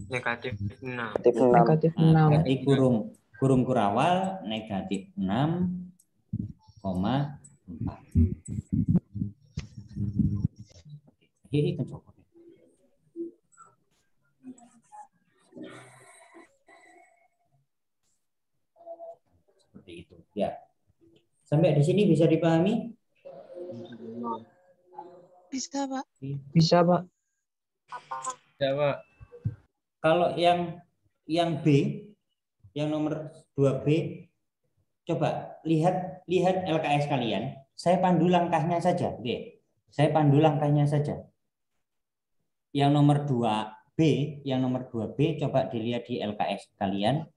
Negatif 6. Negatif 6. Berarti kurung kurawal negatif 6,4. Ini kan cukup. Seperti itu. Ya. Sampai di sini bisa dipahami? Bisa, Pak. Bisa, Pak. Ya, Pak. Kalau yang B, yang nomor 2B, coba lihat LKS kalian. Saya pandu langkahnya saja, oke. Saya pandu langkahnya saja. Yang nomor 2B, coba dilihat di LKS kalian.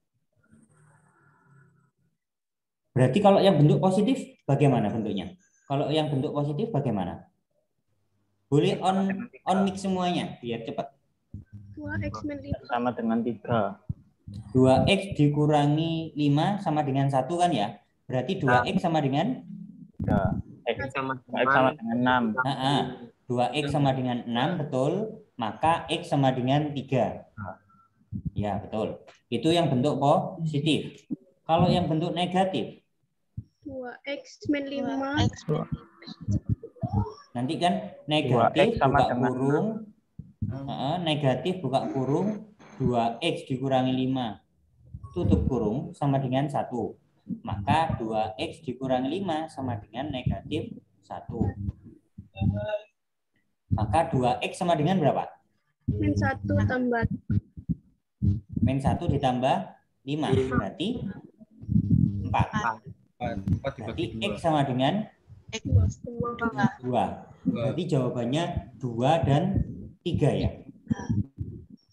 Berarti kalau yang bentuk positif bagaimana bentuknya? Kalau yang bentuk positif bagaimana? Boleh on mic semuanya biar cepat. 2x min 5. Sama dengan 3. 2x dikurangi 5 sama dengan 1 kan ya? Berarti 2x sama dengan 3. X Sama sama dengan 6. 2x sama dengan 6, betul. Maka x sama dengan 3. Ya, betul. Itu yang bentuk positif. Kalau yang bentuk negatif 2x min 5. nanti kan negatif 2x sama buka dengan kurung, negatif buka kurung 2x dikurangi 5 tutup kurung sama dengan 1. Maka 2x dikurangi 5 sama dengan negatif 1. Maka 2x sama dengan berapa? Min 1 tambah Min 1 ditambah 5 berarti 4. 4 Berarti dibagi 2. x sama dengan 2. Berarti jawabannya 2 dan 3 ya.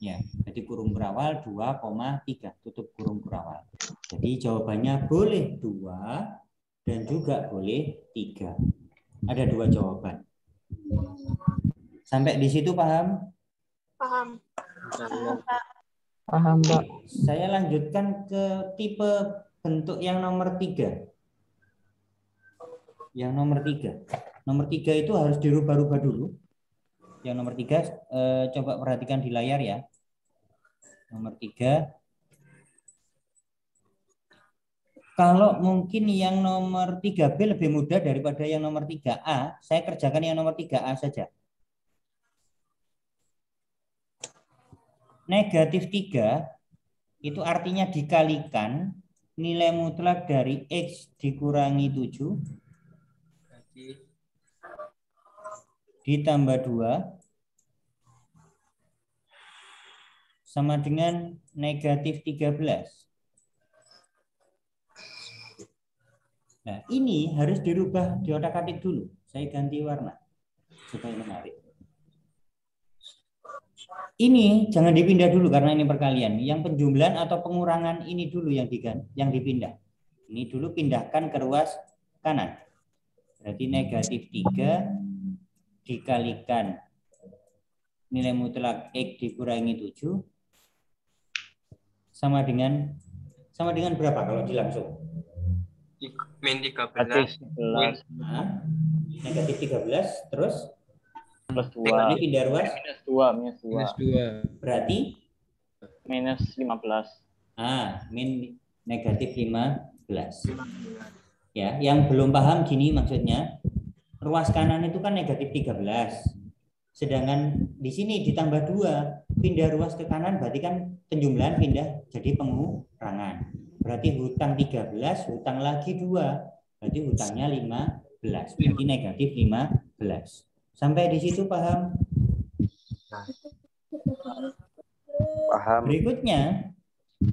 Ya, jadi kurung kurawal 2,3 tutup kurung kurawal. Jadi jawabannya boleh 2 dan juga boleh 3. Ada 2 jawaban. Sampai di situ paham? paham. Paham, Pak. Saya lanjutkan ke tipe bentuk yang nomor 3. Yang nomor 3. Nomor 3 itu harus dirubah-rubah dulu. Yang nomor 3, coba perhatikan di layar ya. Nomor 3. Kalau mungkin yang nomor 3B lebih mudah daripada yang nomor 3A, saya kerjakan yang nomor 3A saja. Negatif 3 itu artinya dikalikan nilai mutlak dari X dikurangi 7 ditambah 2 sama dengan negatif 13. Nah, ini harus dirubah di otak-atik dulu. Saya ganti warna supaya menarik. Ini jangan dipindah dulu karena ini perkalian. Yang penjumlahan atau pengurangan ini dulu yang dipindah. Ini dulu pindahkan ke ruas kanan. Berarti negatif 3 dikalikan nilai mutlak X dikurangi 7 sama dengan berapa kalau dilangsung? Min 13. Nah, negatif 13 terus Plus ini 2. pindah ruas Minus 2. Minus 2. berarti Minus 15. min negatif 15. Ya, yang belum paham gini maksudnya, ruas kanan itu kan negatif 13. Sedangkan di sini ditambah 2, pindah ruas ke kanan berarti kan penjumlahan pindah jadi pengurangan. Berarti hutang 13, hutang lagi 2. Berarti hutangnya 15. Berarti negatif 15. Sampai di situ paham? Paham. Berikutnya,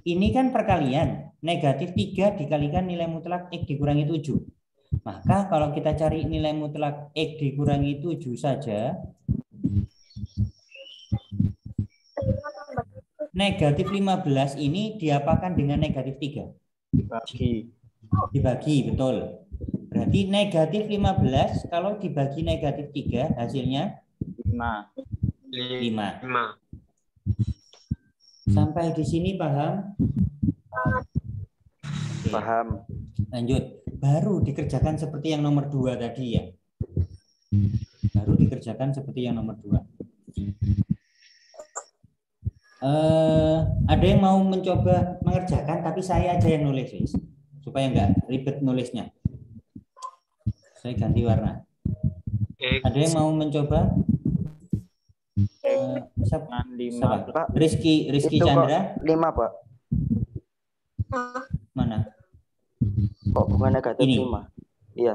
ini kan perkalian. Negatif 3 dikalikan nilai mutlak X dikurangi 7. Maka kalau kita cari nilai mutlak X dikurangi 7 saja, negatif 15 ini diapakan dengan negatif 3? Dibagi, betul. Berarti negatif 15 kalau dibagi negatif 3 hasilnya 5. 5. Sampai di sini paham? Oke. Paham. Lanjut. Baru dikerjakan seperti yang nomor 2 tadi ya. Baru dikerjakan seperti yang nomor 2. Ada yang mau mencoba mengerjakan tapi saya aja yang nulis supaya nggak ribet nulisnya. Saya ganti warna. Ada yang mau mencoba? Siapa? Pak, Rizky itu Chandra. kok 5, Pak. Mana? Kok bukan negatif Ini. 5? Iya.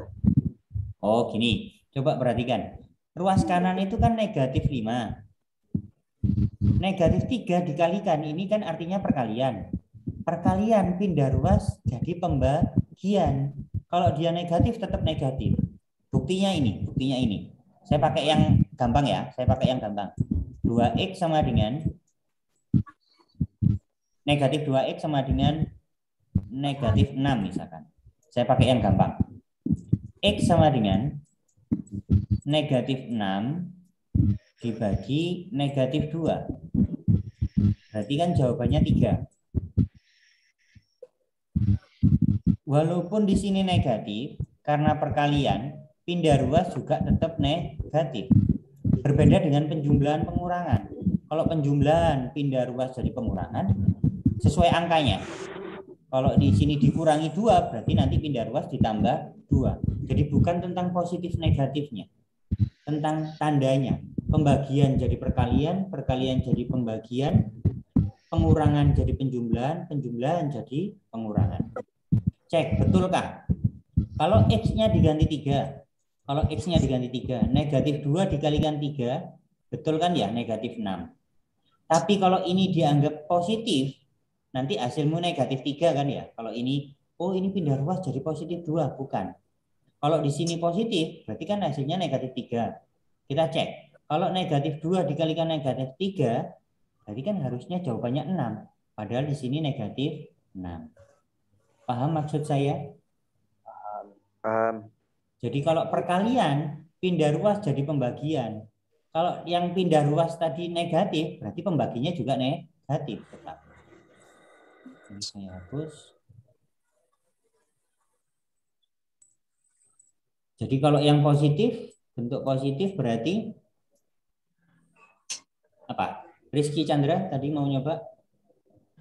Oh, gini. Coba perhatikan. Ruas kanan itu kan negatif 5. Negatif 3 dikalikan. Ini kan artinya perkalian. Perkalian pindah ruas jadi pembagian. Kalau dia negatif tetap negatif. Buktinya ini. Saya pakai yang gampang ya. 2x sama dengan negatif 2x sama dengan negatif 6 misalkan. Saya pakai yang gampang. X sama dengan negatif 6 dibagi negatif 2. Berarti kan jawabannya 3. Walaupun di sini negatif, karena perkalian, pindah ruas juga tetap negatif. Berbeda dengan penjumlahan pengurangan. Kalau penjumlahan pindah ruas jadi pengurangan, sesuai angkanya. Kalau di sini dikurangi 2, berarti nanti pindah ruas ditambah 2. Jadi bukan tentang positif negatifnya. Tentang tandanya. Pembagian jadi perkalian, perkalian jadi pembagian, pengurangan jadi penjumlahan, penjumlahan jadi pengurangan. Cek, betulkah? Kalau X-nya diganti 3, negatif 2 dikalikan 3, betul kan ya, negatif 6. Tapi kalau ini dianggap positif, nanti hasilmu negatif 3 kan ya. Kalau ini, oh ini pindah ruas jadi positif 2, bukan. Kalau di sini positif, berarti kan hasilnya negatif 3. Kita cek, kalau negatif 2 dikalikan negatif 3, berarti kan harusnya jawabannya 6. Padahal di sini negatif 6. Paham maksud saya? Paham. Jadi kalau perkalian, pindah ruas jadi pembagian. Kalau yang pindah ruas tadi negatif, berarti pembaginya juga negatif. Tetap. Ini saya hapus. Jadi kalau yang positif, bentuk positif berarti apa? Rizky Chandra tadi mau nyoba?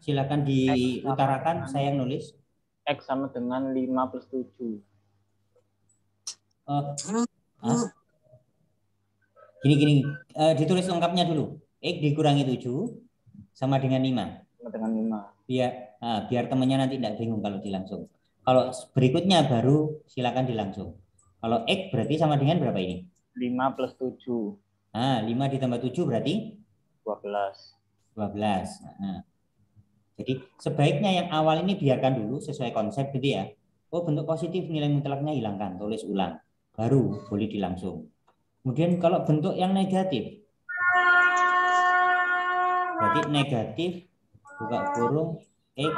Silakan diutarakan, saya yang nulis. X sama dengan 5 plus 7. Gini, ditulis lengkapnya dulu. X dikurangi 7 sama dengan 5. Sama dengan 5. Biar temannya nanti tidak bingung kalau dilangsung. Kalau berikutnya baru silakan dilangsung. Kalau X berarti sama dengan berapa ini? 5 plus 7. 5 ditambah 7 berarti? 12. Nah, jadi sebaiknya yang awal ini biarkan dulu sesuai konsep gitu ya. Oh, bentuk positif nilai mutlaknya hilangkan, tulis ulang. Baru boleh dilangsung. Kemudian kalau bentuk yang negatif, berarti negatif buka kurung X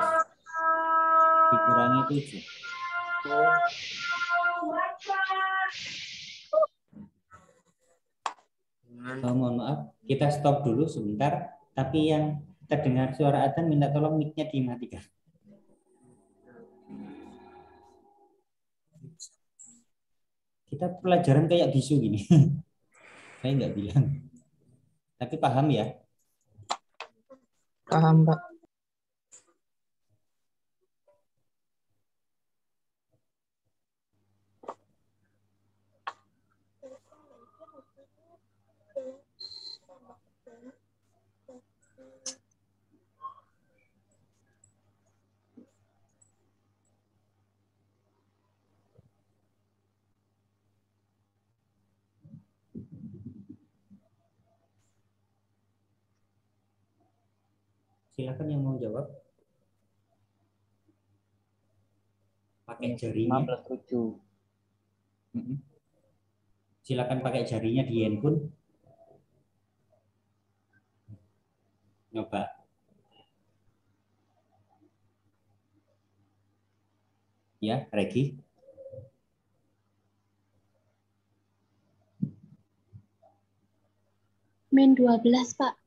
dikurangi 7. Mohon maaf, kita stop dulu sebentar. Tapi yang terdengar suara adzan minta tolong mic-nya dimatikan. Kita pelajaran kayak bisu gini. Saya nggak bilang. Tapi paham ya? Paham, Pak. Silakan yang mau jawab. Pakai jarinya. 5 plus 7. Silakan pakai jarinya di handphone. Coba. Ya, Regi. Min 12, Pak.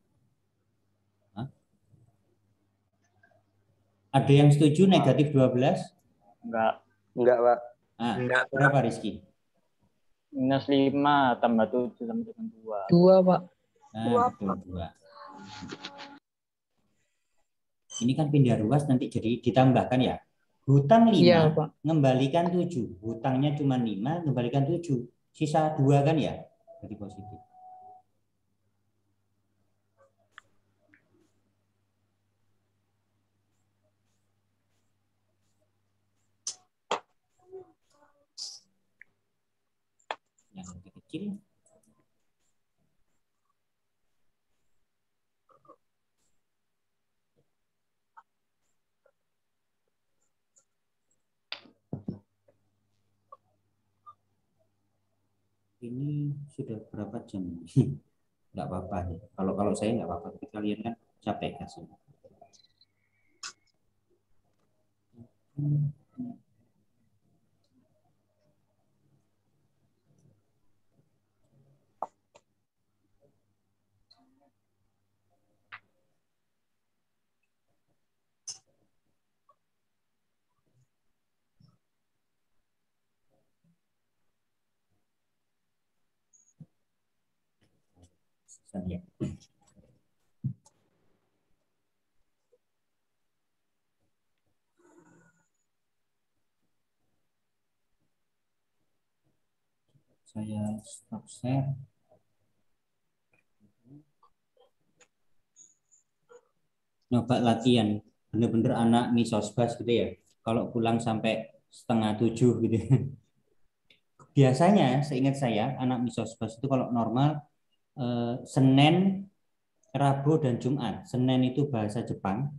Ada yang setuju negatif 12? Enggak. Enggak, Pak. Berapa Rizky? Minus 5 tambah 7 sama dengan 2. 2, Pak. Betul, 2. Ini kan pindah ruas nanti jadi ditambahkan ya. Hutang 5, Iya, Pak. ngembalikan 7. Hutangnya cuma 5, ngembalikan 7. Sisa 2 kan ya? Jadi positif. Yang lebih kecil. Ini sudah berapa jam? Nggak apa-apa. Kalau saya nggak apa-apa. Tapi kalian kan capek kasih. Saya. Saya stop share. Nyoba latihan. Bener-bener anak misosbas gitu ya. Kalau pulang sampai 6:30 gitu. Biasanya seingat saya anak misosbas itu kalau normal Senin, Rabu dan Jumat. Senin itu bahasa Jepang,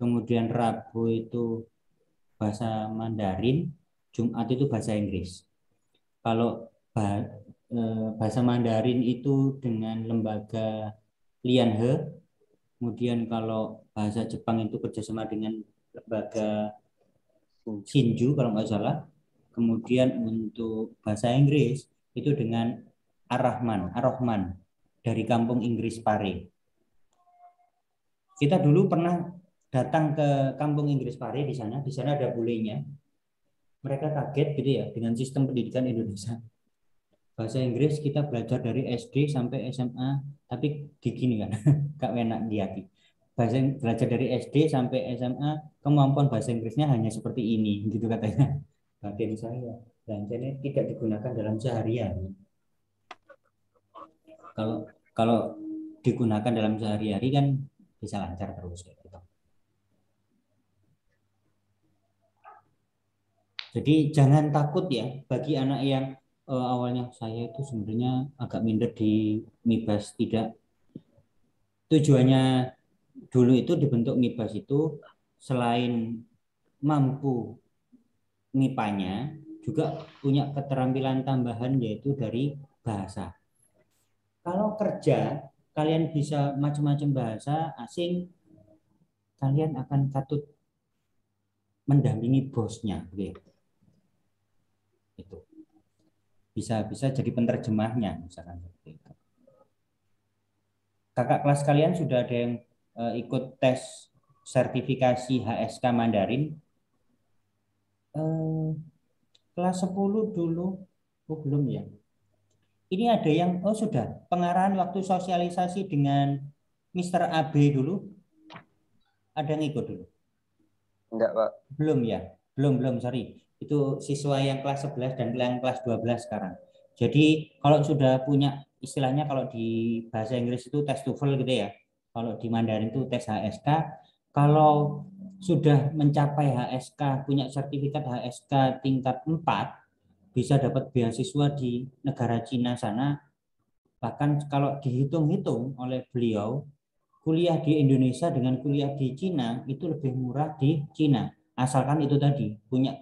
kemudian Rabu itu bahasa Mandarin, Jumat itu bahasa Inggris. Kalau bahasa Mandarin itu dengan lembaga Lianhe, kemudian kalau bahasa Jepang itu kerjasama dengan lembaga Shinju kalau nggak salah. Kemudian untuk bahasa Inggris itu dengan Ar-Rahman dari kampung Inggris Pare. Kita dulu pernah datang ke kampung Inggris Pare di sana ada bulenya. mereka kaget gitu ya dengan sistem pendidikan Indonesia. Bahasa Inggris kita belajar dari SD sampai SMA, tapi gini kan, Kak enak diati. Belajar dari SD sampai SMA, kemampuan bahasa Inggrisnya hanya seperti ini, gitu katanya. Batin saya, dan ini tidak digunakan dalam sehari-hari. Kalau digunakan dalam sehari-hari kan bisa lancar terus gitu. Jadi jangan takut ya bagi anak yang awalnya saya itu sebenarnya agak minder di MIBAS, tidak. Tujuannya dulu itu dibentuk MIBAS itu selain mampu MIPA-nya juga punya keterampilan tambahan yaitu dari bahasa. Kalau kerja kalian bisa macam-macam bahasa asing, kalian akan patut mendampingi bosnya gitu. Itu bisa jadi penerjemahnya misalkan seperti itu. Kakak kelas kalian sudah ada yang ikut tes sertifikasi HSK Mandarin? Kelas 10 dulu, belum ya. Ini ada yang sudah pengarahan waktu sosialisasi dengan Mr. AB dulu. Ada yang ikut dulu? Enggak, Pak. Belum ya? Belum, sorry. Itu siswa yang kelas 11 dan yang kelas 12 sekarang. Jadi kalau sudah punya istilahnya, kalau di bahasa Inggris itu tes TOEFL gitu ya. Kalau di Mandarin itu tes HSK. Kalau sudah mencapai HSK, punya sertifikat HSK tingkat 4, bisa dapat beasiswa di negara Cina sana. Bahkan kalau dihitung-hitung oleh beliau, kuliah di Indonesia dengan kuliah di Cina itu lebih murah di Cina. Asalkan itu tadi punya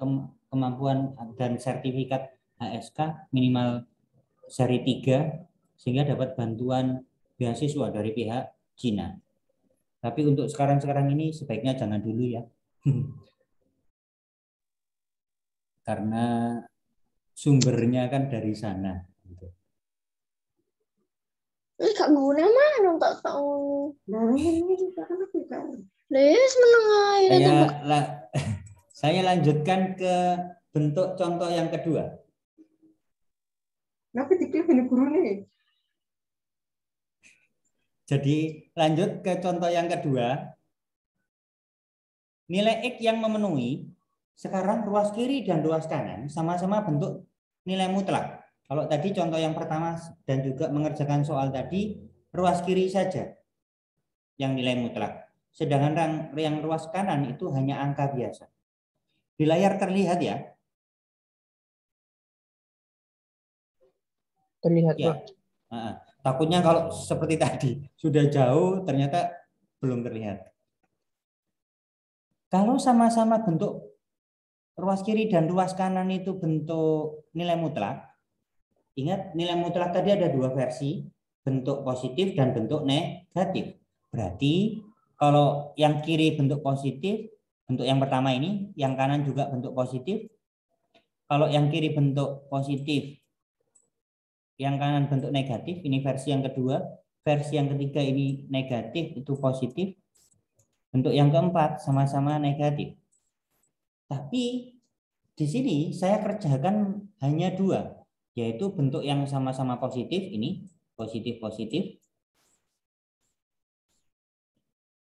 kemampuan dan sertifikat HSK minimal seri 3 sehingga dapat bantuan beasiswa dari pihak Cina. Tapi untuk sekarang ini sebaiknya jangan dulu ya. Karena sumbernya kan dari sana. Kak guna mana tak tahu. Les menengah. Saya lanjutkan ke bentuk contoh yang kedua. Jadi lanjut ke contoh yang kedua. Nilai X yang memenuhi, sekarang ruas kiri dan ruas kanan sama-sama bentuk nilai mutlak. Kalau tadi contoh yang pertama dan juga mengerjakan soal tadi, ruas kiri saja yang nilai mutlak. Sedangkan yang ruas kanan itu hanya angka biasa. Di layar terlihat ya? Terlihat, ya. Pak. Takutnya kalau seperti tadi sudah jauh ternyata belum terlihat. Kalau sama-sama bentuk ruas kiri dan ruas kanan itu bentuk nilai mutlak, ingat nilai mutlak tadi ada dua versi, bentuk positif dan bentuk negatif. Berarti kalau yang kiri bentuk positif, bentuk yang pertama ini, yang kanan juga bentuk positif. Kalau yang kiri bentuk positif, yang kanan bentuk negatif, ini versi yang kedua. Versi yang ketiga ini negatif, itu positif. Bentuk yang keempat sama-sama negatif. Tapi di sini saya kerjakan hanya dua, yaitu bentuk yang sama-sama positif, ini positif-positif.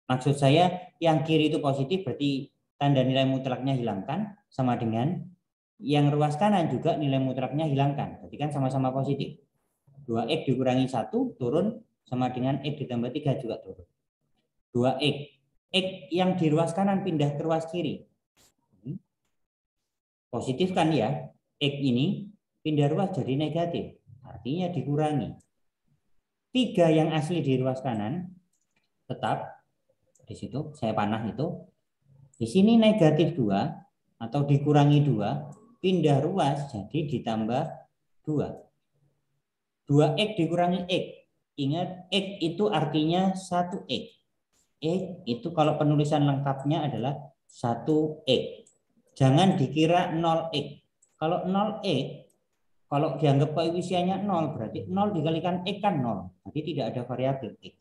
Maksud saya yang kiri itu positif berarti tanda nilai mutlaknya hilangkan, sama dengan yang ruas kanan juga nilai mutlaknya hilangkan. Berarti kan sama-sama positif. 2x dikurangi 1 turun sama dengan x ditambah 3 juga turun. 2x. X yang di ruas kanan pindah ke ruas kiri. Positif kan ya? X ini pindah ruas jadi negatif. Artinya dikurangi. 3 yang asli di ruas kanan tetap di situ saya panah itu. Di sini negatif 2 atau dikurangi 2, pindah ruas jadi ditambah 2. 2x dikurangi x. Ingat x itu artinya 1x. X itu kalau penulisan lengkapnya adalah 1x. Jangan dikira 0x. Kalau 0x, kalau dianggap koefisiennya 0, berarti 0 dikalikan x kan 0. Berarti tidak ada variabel x.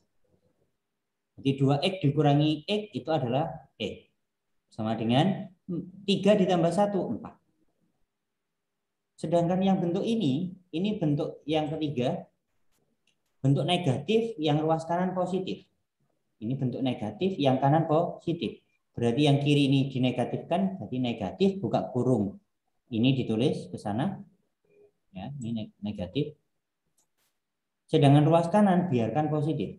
Jadi 2x dikurangi x itu adalah x. Sama dengan 3 ditambah 1, 4. Sedangkan yang bentuk ini bentuk yang ketiga, bentuk negatif yang ruas kanan positif. Ini bentuk negatif yang kanan positif. Berarti yang kiri ini dinegatifkan, berarti negatif buka kurung. Ini ditulis ke sana. Ya, ini negatif. Sedangkan ruas kanan biarkan positif.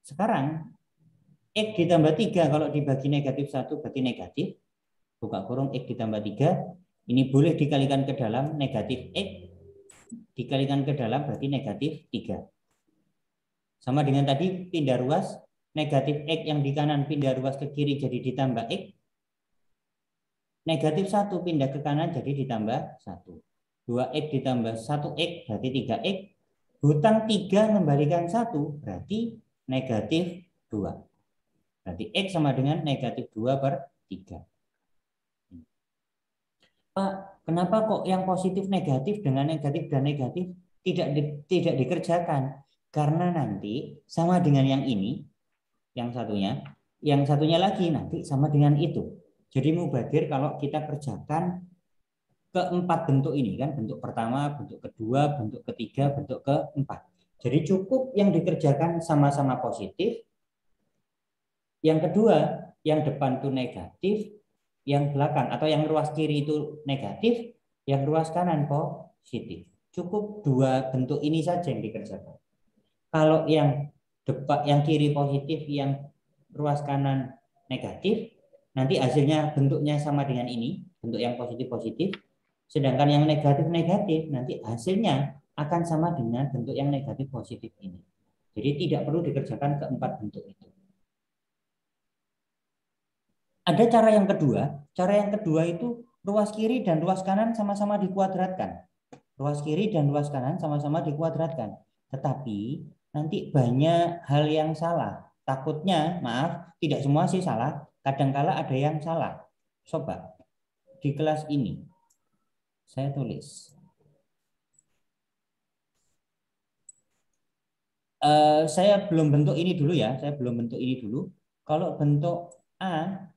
Sekarang X ditambah 3 kalau dibagi negatif 1 berarti negatif. Buka kurung X ditambah 3. Ini boleh dikalikan ke dalam negatif X. Dikalikan ke dalam berarti negatif 3. Sama dengan tadi pindah ruas. Negatif X yang di kanan pindah ruas ke kiri jadi ditambah X. Negatif 1 pindah ke kanan jadi ditambah 1. 2X ditambah 1X berarti 3X. Hutang 3 membalikan 1 berarti negatif 2. Berarti X sama dengan negatif 2/3. Pak, kenapa kok yang positif negatif dengan negatif dan negatif tidak dikerjakan? Karena nanti sama dengan yang ini, yang satunya lagi nanti sama dengan itu. Jadi mubadir kalau kita kerjakan keempat bentuk ini kan, bentuk pertama, bentuk kedua, bentuk ketiga, bentuk keempat. Jadi cukup yang dikerjakan sama-sama positif. Yang kedua, yang depan itu negatif, yang belakang atau yang ruas kiri itu negatif, yang ruas kanan positif. Cukup dua bentuk ini saja yang dikerjakan. Kalau yang depan, yang kiri positif, yang ruas kanan negatif, nanti hasilnya bentuknya sama dengan ini, bentuk yang positif-positif. Sedangkan yang negatif-negatif, nanti hasilnya akan sama dengan bentuk yang negatif-positif ini. Jadi tidak perlu dikerjakan keempat bentuk itu. Ada cara yang kedua. Cara yang kedua itu ruas kiri dan ruas kanan sama-sama dikuadratkan. Ruas kiri dan ruas kanan sama-sama dikuadratkan. Tetapi nanti banyak hal yang salah. Takutnya, maaf, tidak semua sih salah. Kadangkala ada yang salah. Coba di kelas ini saya tulis. Saya belum bentuk ini dulu ya. Saya belum bentuk ini dulu. Kalau bentuk A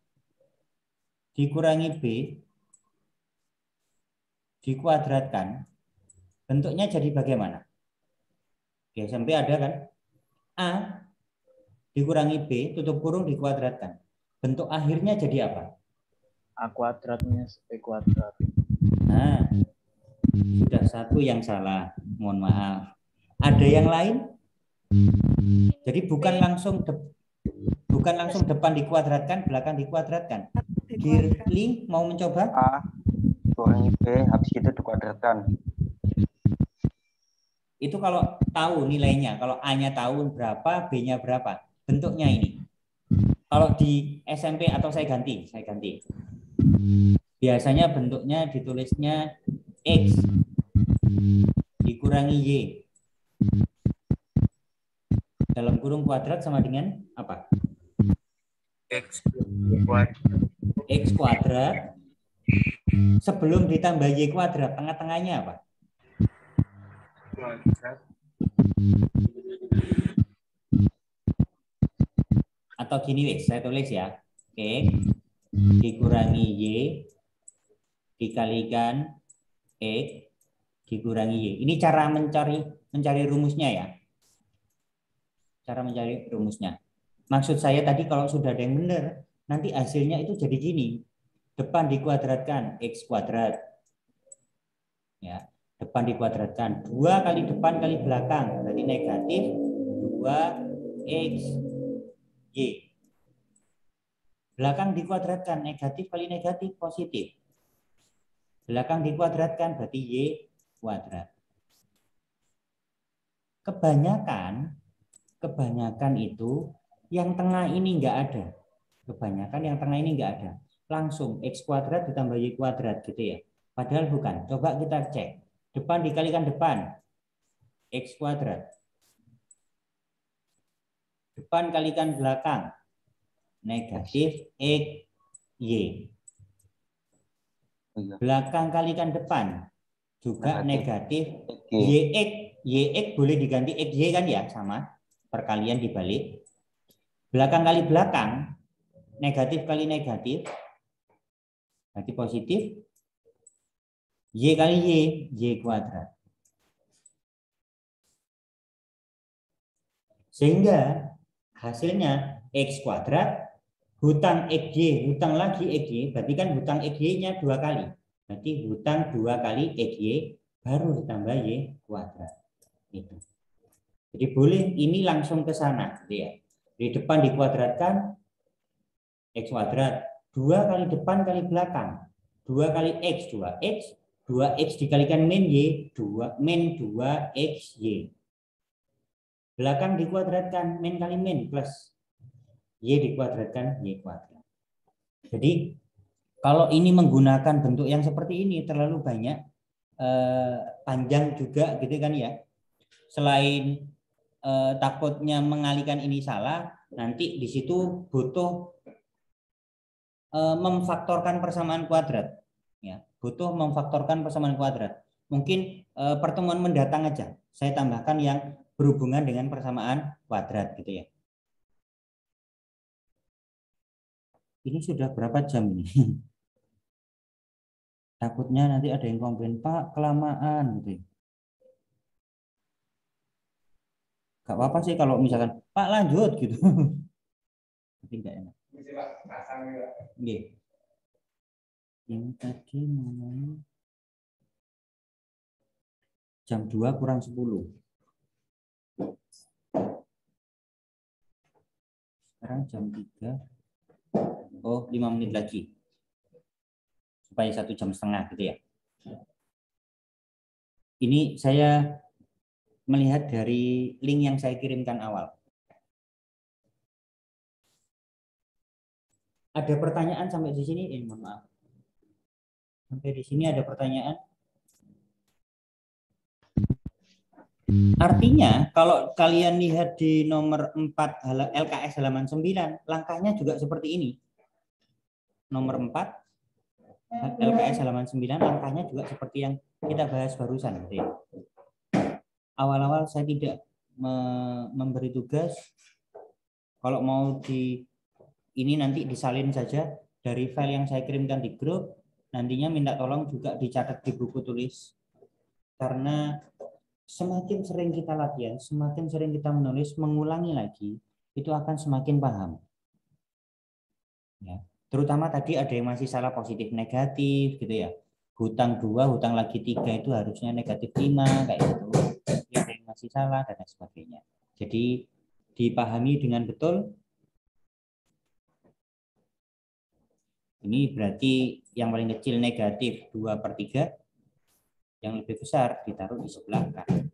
dikurangi B dikuadratkan, bentuknya jadi bagaimana? Oke, sampai ada kan? A dikurangi B, tutup kurung dikuadratkan. Bentuk akhirnya jadi apa? A kuadrat minus B kuadrat. Nah, sudah satu yang salah. Mohon maaf. Ada yang lain? Jadi bukan langsung depan dikuadratkan, belakang dikuadratkan. Girly mau mencoba? A kurangi B, habis itu dikuadratkan. Itu kalau tahu nilainya, kalau A-nya tahu berapa, B-nya berapa, bentuknya ini. Kalau di SMP atau saya ganti. Biasanya bentuknya ditulisnya X dikurangi Y. Dalam kurung kuadrat sama dengan apa? X kuadrat. X kuadrat sebelum ditambah Y kuadrat, tengah-tengahnya apa? Kuadrat. Atau gini wes, saya tulis ya. X dikurangi Y dikalikan X dikurangi Y. Ini cara mencari rumusnya ya. Cara mencari rumusnya. Maksud saya tadi kalau sudah ada yang benar, nanti hasilnya itu jadi gini. Depan dikuadratkan X kuadrat. Ya, depan dikuadratkan. 2 kali depan kali belakang. Berarti negatif 2X Y. Belakang dikuadratkan. Negatif kali negatif positif. Belakang dikuadratkan berarti Y kuadrat. Kebanyakan itu yang tengah ini enggak ada. Kebanyakan yang tengah ini enggak ada. Langsung X kuadrat ditambah Y kuadrat gitu ya. Padahal bukan. Coba kita cek. Depan dikalikan depan. X kuadrat. Depan kalikan belakang. Negatif X Y. Belakang kalikan depan. Juga negatif YX boleh diganti XY kan ya, sama perkalian dibalik. Belakang kali belakang, negatif kali negatif berarti positif. Y kali Y kuadrat. Sehingga hasilnya X kuadrat, hutang XY, hutang lagi XY, berarti kan hutang XY-nya 2 kali. Berarti hutang 2 kali XY, baru ditambah Y kuadrat. Itu. Jadi boleh ini langsung ke sana. Gitu ya. Di depan dikuadratkan, X kuadrat. 2 kali depan kali belakang. 2 kali X, 2X. 2X dikalikan min Y, 2XY. Belakang dikuadratkan, min kali min plus Y dikuadratkan Y kuadrat. Jadi kalau ini menggunakan bentuk yang seperti ini terlalu banyak, panjang juga gitu kan ya. Selain takutnya mengalihkan ini salah, nanti di situ butuh memfaktorkan persamaan kuadrat. Ya, butuh memfaktorkan persamaan kuadrat. Mungkin pertemuan mendatang aja saya tambahkan yang berhubungan dengan persamaan kuadrat gitu ya. Ini sudah berapa jam ini? Takutnya nanti ada yang komplain, Pak, kelamaan gitu. Gak apa-apa sih kalau misalkan, Pak lanjut gitu. Tapi enggak enak. Oke. Ini tadi namanya jam 2 kurang 10. Sekarang jam 3. Oh, 5 menit lagi. Supaya 1,5 jam gitu ya. Ini saya melihat dari link yang saya kirimkan awal. Ada pertanyaan sampai di sini? Mohon maaf. Sampai di sini ada pertanyaan? Artinya kalau kalian lihat di nomor 4 LKS halaman 9, langkahnya juga seperti ini. Nomor 4 LKS halaman 9, langkahnya juga seperti yang kita bahas barusan. Gitu ya. Awal-awal saya tidak memberi tugas. Kalau mau ini nanti disalin saja dari file yang saya kirimkan di grup. Nantinya minta tolong juga dicatat di buku tulis. Karena semakin sering kita latihan, semakin sering kita menulis, mengulangi lagi, itu akan semakin paham. Ya. Terutama tadi ada yang masih salah positif negatif gitu ya. Hutang 2, hutang lagi 3 itu harusnya negatif 5 kayak gitu. Ada yang masih salah dan sebagainya. Jadi dipahami dengan betul. Ini berarti yang paling kecil negatif 2/3. Yang lebih besar ditaruh di sebelah kanan.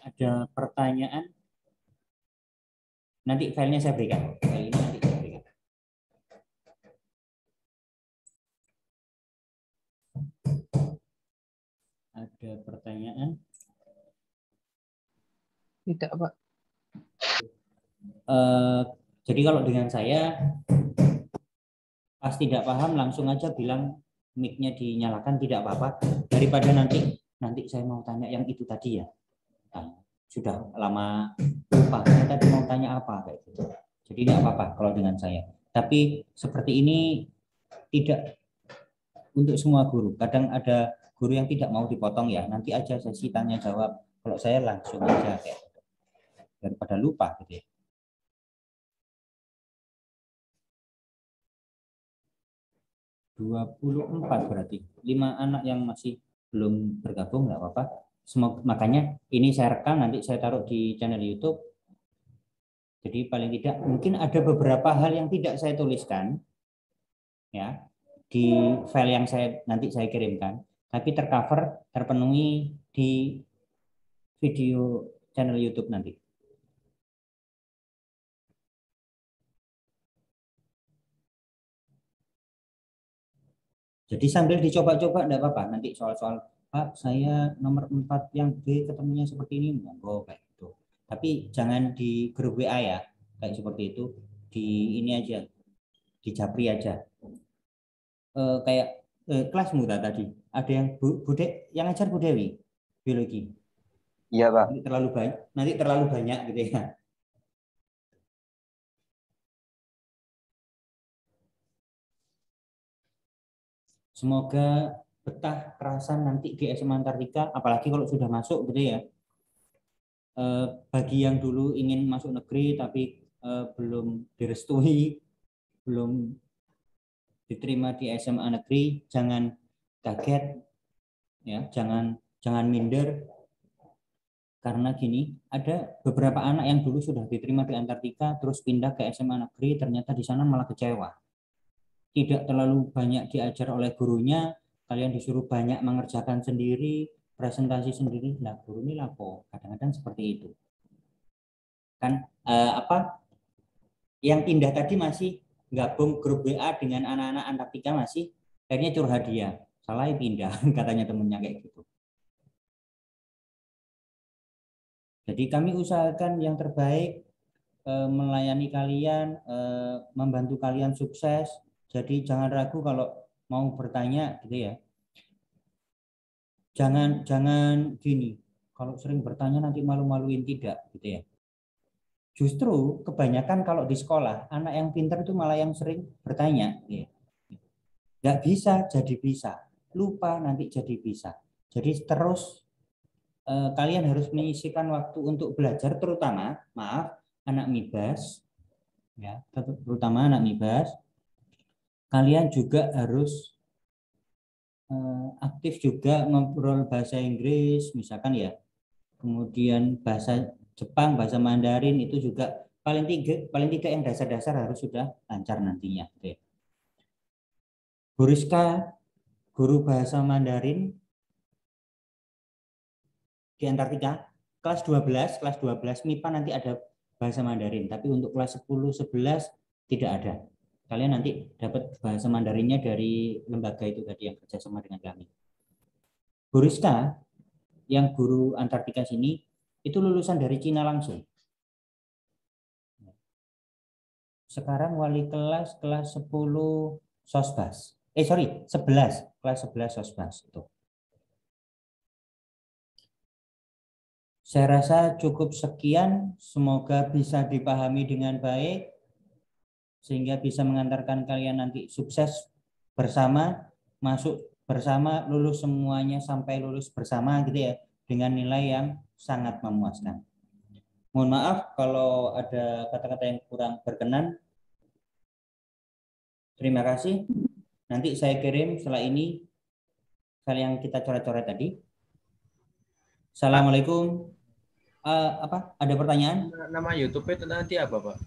Ada pertanyaan? Nanti filenya saya berikan. File ini nanti saya berikan. Ada pertanyaan? Tidak, Pak. Jadi kalau dengan saya pas tidak paham langsung aja bilang mic-nya dinyalakan, tidak apa-apa, daripada nanti saya mau tanya yang itu tadi ya. Nah, sudah lama lupa saya tadi mau tanya apa kayak gitu. Jadi tidak apa-apa kalau dengan saya. Tapi seperti ini tidak untuk semua guru. Kadang ada guru yang tidak mau dipotong ya. Nanti aja sesi tanya jawab. Kalau saya langsung aja kayak gitu. Daripada lupa gitu ya. 24 berarti 5 anak yang masih belum bergabung nggak apa-apa. Makanya ini saya rekam, nanti saya taruh di channel YouTube. Jadi paling tidak mungkin ada beberapa hal yang tidak saya tuliskan ya di file yang nanti saya kirimkan, tapi tercover, terpenuhi di video channel YouTube nanti. Jadi sambil dicoba-coba enggak apa-apa. Nanti soal-soal, Pak, saya nomor 4 yang B ketemunya seperti ini, monggo kayak gitu. Tapi jangan di grup WA ya, kayak seperti itu. Di ini aja, di Japri aja. Kayak kelasmu tadi, ada yang yang ngajar Bu Dewi, biologi. Iya, Pak. Nanti terlalu banyak gitu ya. Semoga betah kerasan nanti di SMA Antartika, apalagi kalau sudah masuk gitu ya. Bagi yang dulu ingin masuk negeri tapi belum direstui, belum diterima di SMA negeri, jangan kaget ya, jangan minder, karena gini, ada beberapa anak yang dulu sudah diterima di Antartika terus pindah ke SMA negeri, ternyata di sana malah kecewa, tidak terlalu banyak diajar oleh gurunya, kalian disuruh banyak mengerjakan sendiri, presentasi sendiri. Nah, guru ini lapo, kadang-kadang seperti itu kan. Yang pindah tadi masih gabung grup WA dengan anak-anak Antartika, masih akhirnya curhat dia, salah pindah katanya temennya kayak gitu. Jadi kami usahakan yang terbaik, melayani kalian, membantu kalian sukses. Jadi jangan ragu kalau mau bertanya gitu ya. Jangan gini, kalau sering bertanya nanti malu-maluin, tidak gitu ya. Justru kebanyakan kalau di sekolah anak yang pintar itu malah yang sering bertanya. Ya. Nggak bisa jadi bisa, lupa nanti jadi bisa. Jadi terus kalian harus menyisihkan waktu untuk belajar, terutama anak MIBAS ya, terutama anak MIBAS. Kalian juga harus aktif juga ngobrol bahasa Inggris misalkan ya, kemudian bahasa Jepang, bahasa Mandarin itu juga paling tiga yang dasar-dasar harus sudah lancar nantinya. Oke. Bu Rizka, guru bahasa Mandarin di Antartika, kelas 12 MIPA nanti ada bahasa Mandarin, tapi untuk kelas 10, 11 tidak ada. Kalian nanti dapat bahasa Mandarinnya dari lembaga itu tadi yang kerjasama dengan kami. Bu Rizka, yang guru Antartika sini, itu lulusan dari Cina langsung. Sekarang wali kelas 10 Sosbas. 11, kelas 11 Sosbas itu. Saya rasa cukup sekian, semoga bisa dipahami dengan baik sehingga bisa mengantarkan kalian nanti sukses bersama, masuk bersama, lulus semuanya sampai lulus bersama gitu ya, dengan nilai yang sangat memuaskan. Mohon maaf kalau ada kata-kata yang kurang berkenan. Terima kasih. Nanti saya kirim setelah ini file yang kita coret-coret tadi. Assalamualaikum. Ada pertanyaan? Nama YouTube itu nanti apa, Pak?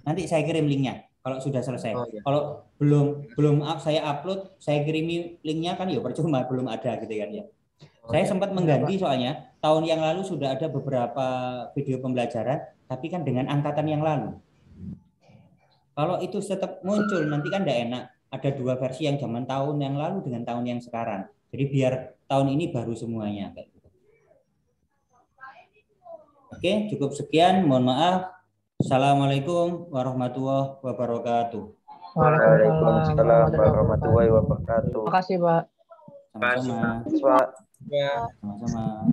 Nanti saya kirim linknya kalau sudah selesai. Oh, ya. Kalau belum saya upload, saya kirimi linknya kan ya percuma, belum ada gitu kan ya. Saya sempat mengganti soalnya tahun yang lalu sudah ada beberapa video pembelajaran, tapi kan dengan angkatan yang lalu. Kalau itu tetap muncul nanti kan tidak enak. Ada dua versi yang zaman tahun yang lalu dengan tahun yang sekarang. Jadi biar tahun ini baru semuanya kayak gitu. Oke, cukup sekian. Mohon maaf. Assalamualaikum warahmatullahi wabarakatuh. Waalaikumsalam warahmatullahi wabarakatuh. Terima kasih, Pak. Sama-sama. Pak. Ya. Sama-sama.